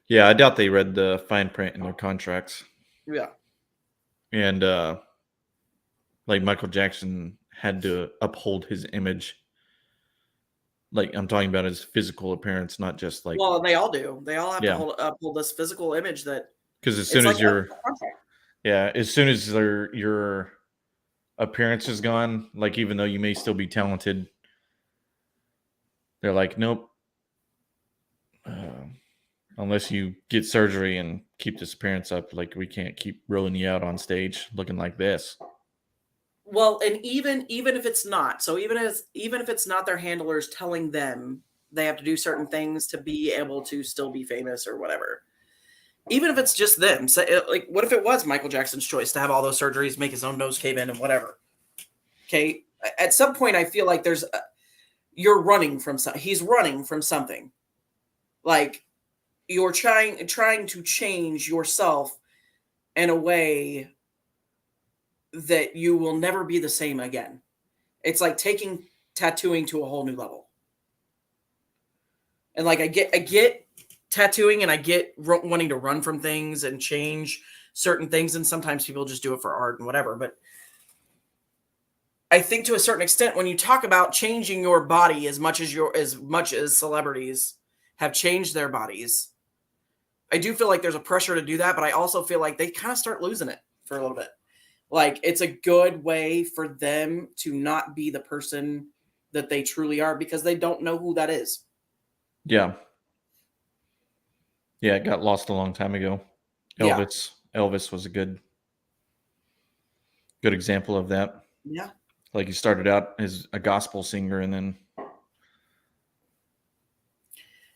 Yeah, I doubt they read the fine print in their contracts. Yeah. And like Michael Jackson had to uphold his image. Like I'm talking about his physical appearance, not just like. Well, they all do. They all have to uphold this physical image that. Because as soon as as soon as your appearance is gone, like even though you may still be talented, they're like, nope. Unless you get surgery and keep this appearance up, like we can't keep rolling you out on stage looking like this. Well, and even if it's not, so even if it's not their handlers telling them they have to do certain things to be able to still be famous or whatever, even if it's just them, say, like, what if it was Michael Jackson's choice to have all those surgeries, make his own nose cave in and whatever? Okay. At some point, I feel like you're running from something. He's running from something. Like, you're trying to change yourself in a way that you will never be the same again. It's like taking tattooing to a whole new level. And like I get tattooing, and I get wanting to run from things and change certain things, and sometimes people just do it for art and whatever, but I think to a certain extent, when you talk about changing your body as much as celebrities have changed their bodies, I do feel like there's a pressure to do that, but I also feel like they kind of start losing it for a little bit. Like, it's a good way for them to not be the person that they truly are, because they don't know who that is. Yeah. Yeah, it got lost a long time ago. Elvis was a good example of that. Yeah. Like, he started out as a gospel singer, and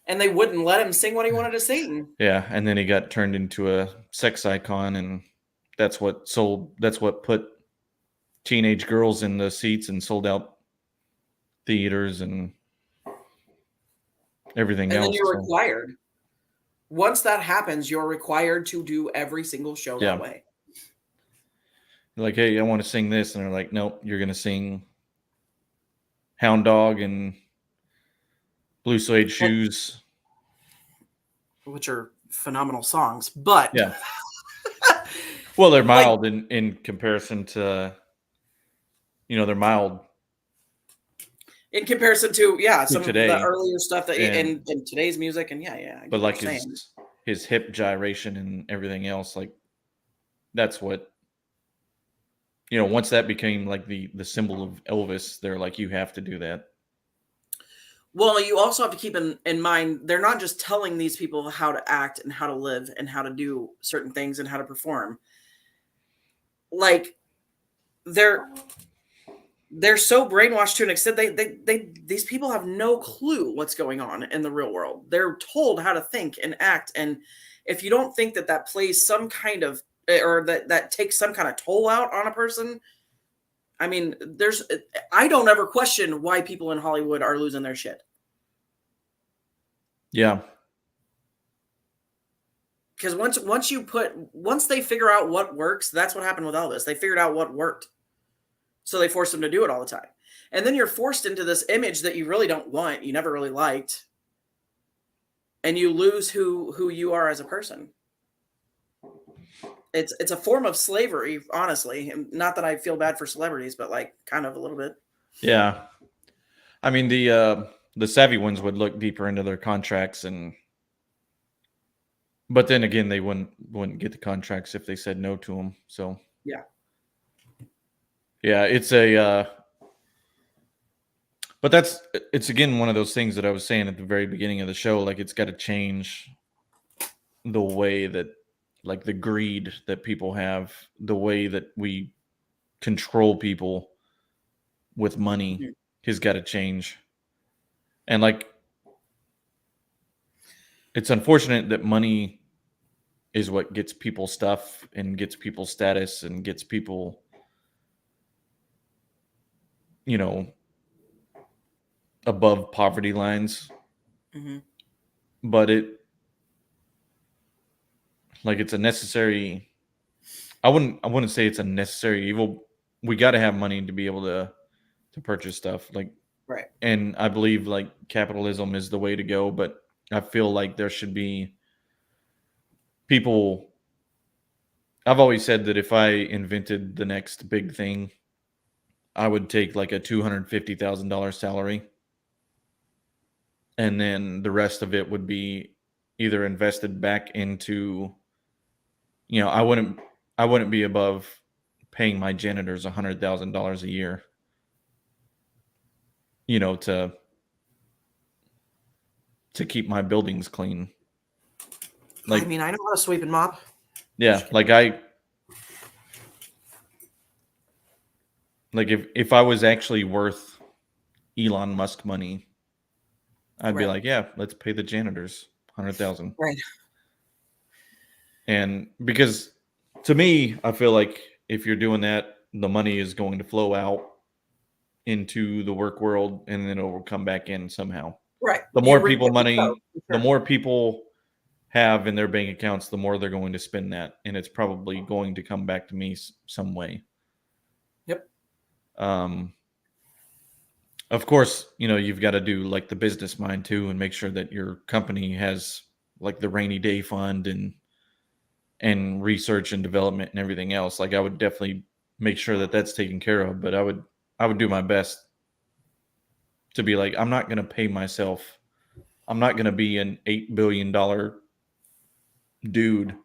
they wouldn't let him sing what he wanted to sing. Yeah, and then he got turned into a sex icon, and that's what put teenage girls in the seats and sold out theaters and everything else. And then you're required. Once that happens, you're required to do every single show that way. Like, hey, I want to sing this, and they're like, nope, you're gonna sing Hound Dog and Blue Suede Shoes, which are phenomenal songs, but yeah. Well, they're mild in comparison to, they're mild in comparison to some today. Of the earlier stuff that in today's music, and but like his hip gyration and everything else, like, that's what, once that became like the symbol of Elvis, they're like, you have to do that. Well, you also have to keep in mind, they're not just telling these people how to act and how to live and how to do certain things and how to perform. Like, they're so brainwashed to an extent. These people have no clue what's going on in the real world. They're told how to think and act, and if you don't think that plays some kind of, or that takes some kind of toll out on a person, I mean, I don't ever question why people in Hollywood are losing their shit. Yeah. Because once they figure out what works, that's what happened with Elvis. They figured out what worked. So they forced him to do it all the time. And then you're forced into this image that you really don't want, you never really liked. And you lose who you are as a person. It's a form of slavery, honestly. Not that I feel bad for celebrities, but like kind of a little bit. Yeah. I mean, the savvy ones would look deeper into their contracts, but then again, they wouldn't get the contracts if they said no to them. So yeah, it's but it's again one of those things that I was saying at the very beginning of the show. Like, it's got to change the way that, like, the greed that people have, the way that we control people with money has got to change. And like, it's unfortunate that money is what gets people stuff and gets people status and gets people, above poverty lines. Mm-hmm. But it's a necessary, I wouldn't say it's a necessary evil. We got to have money to be able to purchase stuff, like, right. And I believe like capitalism is the way to go, but I feel like there should be people. I've always said that if I invented the next big thing, I would take like a $250,000 salary, and then the rest of it would be either invested back into, I wouldn't be above paying my janitors $100,000 a year, to keep my buildings clean. Like, I mean, I know how to sweep and mop. Yeah, if I was actually worth Elon Musk money, I'd be like, yeah, let's pay the janitors $100,000. Right. And because to me, I feel like if you're doing that, the money is going to flow out into the work world and then it will come back in somehow. Right. The You more reap people what you money, sow, for the sure. more people have in their bank accounts, the more they're going to spend that. And it's probably going to come back to me some way. Yep. Of course, you've got to do like the business mind too and make sure that your company has like the rainy day fund and research and development and everything else. Like I would definitely make sure that that's taken care of, but I would do my best to be like, I'm not going to pay myself. I'm not going to be an $8 billion dude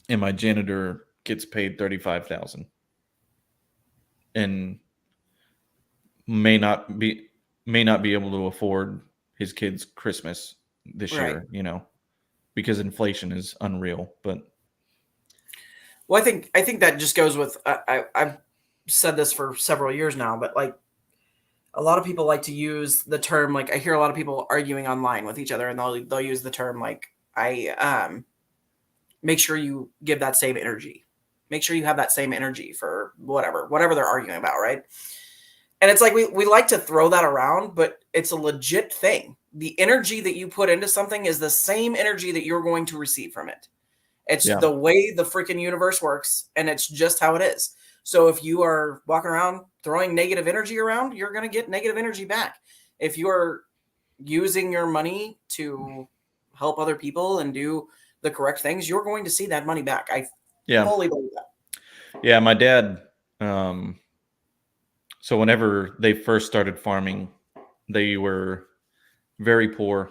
and my janitor gets paid $35,000 and may not be able to afford his kids' Christmas this Right. year, because inflation is unreal. But well, I think that just goes with I've said this for several years now, but like a lot of people like to use the term, like I hear a lot of people arguing online with each other, and they'll use the term like make sure you give that same energy, make sure you have that same energy for whatever they're arguing about, right? And it's like we like to throw that around, but it's a legit thing. The energy that you put into something is the same energy that you're going to receive from it. It's the way the freaking universe works, and it's just how it is. So if you are walking around throwing negative energy around, you're going to get negative energy back. If you are using your money to help other people and do the correct things, you're going to see that money back. I fully believe that. Yeah, my dad, so whenever they first started farming, they were very poor.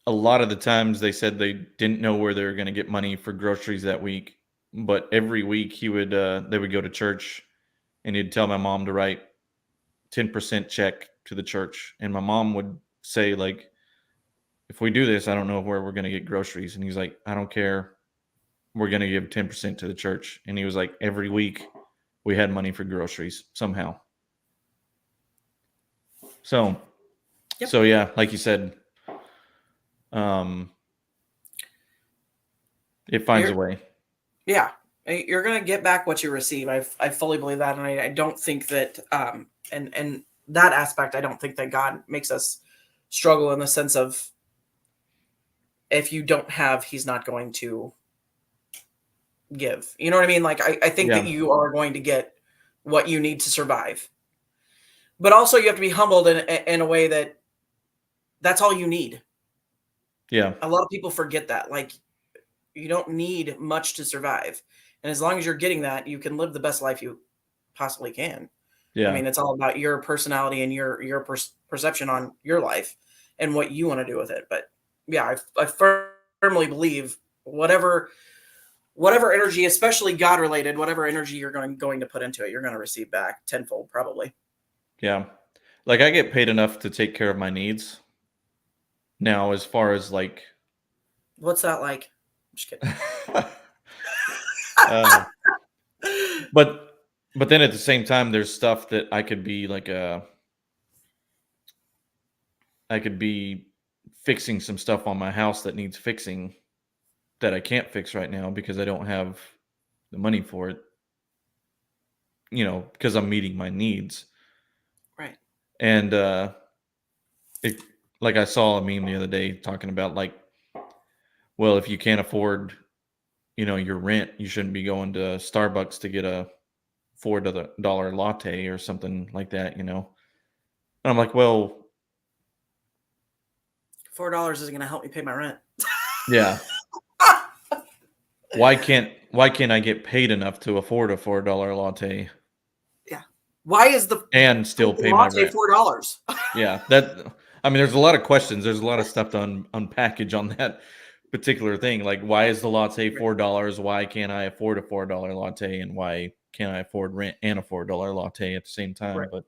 A lot of the times they said they didn't know where they were going to get money for groceries that week, but every week they would go to church and he'd tell my mom to write 10% check to the church. And my mom would say, like, if we do this, I don't know where we're going to get groceries. And he's like, I don't care. We're going to give 10% to the church. And he was like, every week we had money for groceries somehow. So yeah, like you said, it finds a way. Yeah. You're going to get back what you receive. I fully believe that. And I don't think that, and that aspect, I don't think that God makes us struggle in the sense of if you don't have, he's not going to give. You know what I mean? Like, I think that you are going to get what you need to survive. But also you have to be humbled in a way that that's all you need. Yeah. A lot of people forget that. Like, you don't need much to survive. And as long as you're getting that, you can live the best life you possibly can. Yeah. I mean, it's all about your personality and your perception on your life and what you want to do with it. But yeah, I firmly believe whatever energy, especially God related, whatever energy you're going to put into it, you're going to receive back tenfold, probably. Yeah. Like I get paid enough to take care of my needs. Now, as far as like, what's that like? I'm just kidding. But then at the same time, there's stuff that I could be like I could be fixing some stuff on my house that needs fixing that I can't fix right now because I don't have the money for it. Because I'm meeting my needs. Right. And like I saw a meme the other day talking about like, well, if you can't afford, your rent, you shouldn't be going to Starbucks to get a $4 latte or something like that, And I'm like, well, $4 isn't going to help me pay my rent. Yeah. Why can't I get paid enough to afford a $4 latte? Yeah. Why is and still pay my rent? $4. Yeah, there's a lot of questions. There's a lot of stuff to unpackage on that particular thing. Like, why is the latte $4? Why can't I afford a $4 latte? And why can't I afford rent and a $4 latte at the same time? Right. But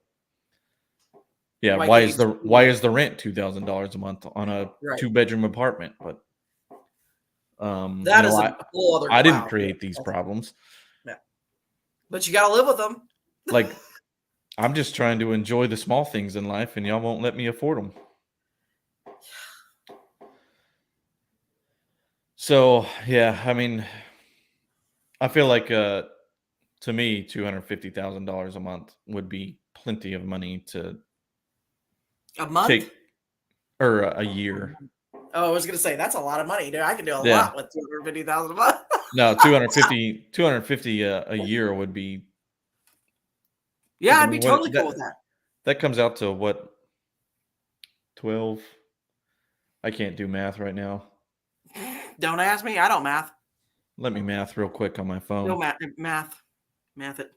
yeah, why is the rent $2,000 a month on a 2-bedroom apartment? But that is a whole other. I didn't create these problems. Yeah, but you got to live with them. Like, I'm just trying to enjoy the small things in life, and y'all won't let me afford them. So yeah, I mean, I feel like to me, $250,000 a month would be plenty of money to A month? take, or a year. Oh, I was gonna say that's a lot of money, dude. I can do a Yeah. lot with 250,000 a month. No, 250 a year would be. Yeah, 'Cause I I'd be mean, what totally cool with that. that comes out to what? 12. I can't do math right now. Don't ask me. I don't math. Let me math real quick on my No phone. math it.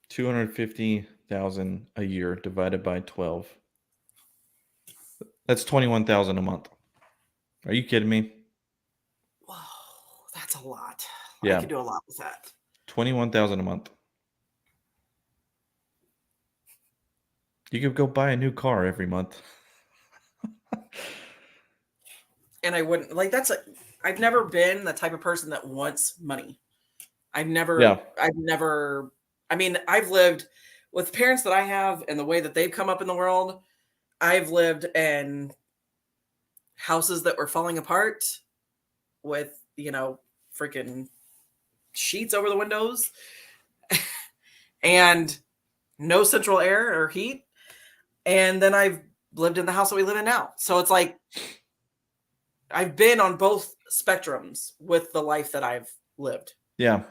250,000 a year divided by 12. That's 21,000 a month. Are you kidding me? Whoa, that's a lot. I Yeah, could do a lot with that. 21,000 a month. You could go buy a new car every month. And I wouldn't like I've never been the type of person that wants money. I've Yeah, never I mean, I've lived with parents that I have and the way that they've come up in the world. I've lived in houses that were falling apart with, freaking sheets over the windows and no central air or heat. And then I've lived in the house that we live in now. So it's like I've been on both spectrums with the life that I've lived. yeah,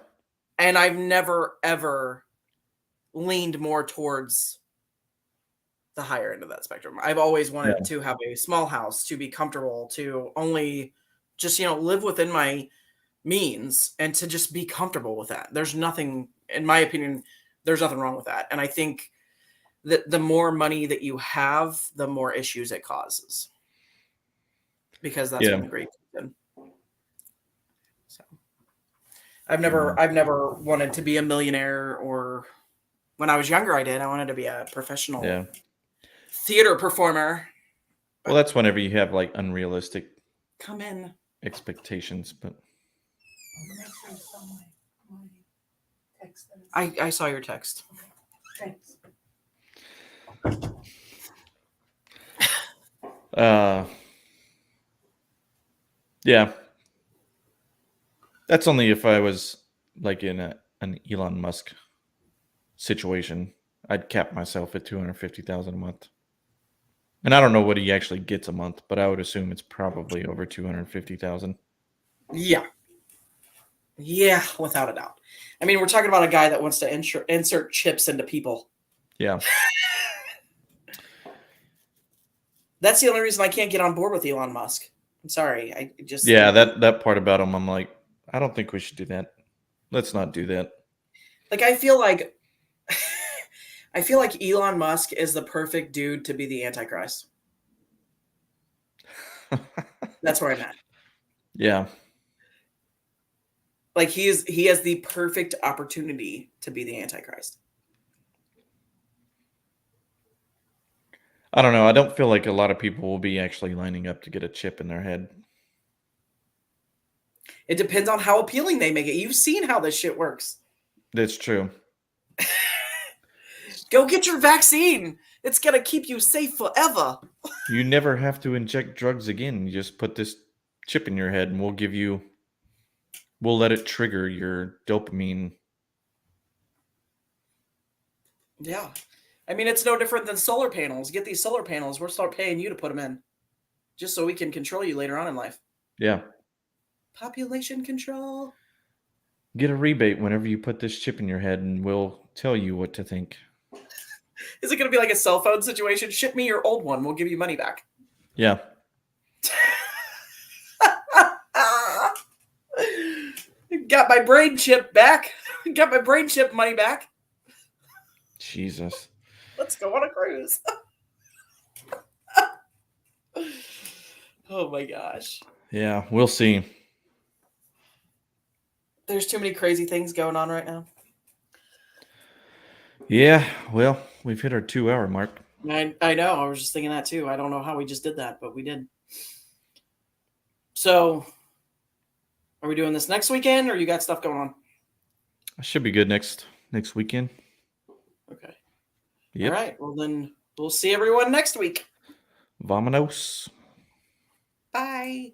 And I've never, ever leaned more towards the higher end of that spectrum. I've always wanted yeah, to have a small house, to be comfortable, to only just, live within my means and to just be comfortable with that. There's nothing, in my opinion, there's nothing wrong with that. And I think that the more money that you have, the more issues it causes. Because that's when yeah. the greed comes in. So I've never wanted to be a millionaire, or when I was younger I did. I wanted to be a professional Yeah. theater performer. Well, that's whenever you have like unrealistic Come in. expectations, but I saw your text. Thanks. yeah. That's only if I was like in an Elon Musk situation. I'd cap myself at 250,000 a month. And I don't know what he actually gets a month, but I would assume it's probably over 250,000. Yeah. Yeah, without a doubt. I mean, we're talking about a guy that wants to insert chips into people. Yeah. That's the only reason I can't get on board with Elon Musk. I'm sorry. I just Yeah, that part about him, I'm like, I don't think we should do that. Let's not do that. like I feel like I feel like Elon Musk is the perfect dude to be the Antichrist. That's where I'm at. Yeah. Like he has the perfect opportunity to be the Antichrist. I don't know. I don't feel like a lot of people will be actually lining up to get a chip in their head. It depends on how appealing they make it. You've seen how this shit works. That's true. Go get your vaccine. It's going to keep you safe forever. You never have to inject drugs again. You just put this chip in your head and we'll let it trigger your dopamine. Yeah. I mean, it's no different than solar panels. Get these solar panels. We'll start paying you to put them in just so we can control you later on in life. Yeah. Population control. Get a rebate whenever you put this chip in your head and we'll tell you what to think. Is it going to be like a cell phone situation? Ship me your old one. We'll give you money back. Yeah. Got my brain chip back. Got my brain chip money back. Jesus. Let's go on a cruise. Oh my gosh. Yeah, we'll see. There's too many crazy things going on right now. Yeah, well, we've hit our 2-hour mark. I know. I was just thinking that too. I don't know how we just did that, but we did. So, are we doing this next weekend, or you got stuff going on? I should be good next weekend. Okay. Yep. All right. Well, then we'll see everyone next week. Vamonos. Bye.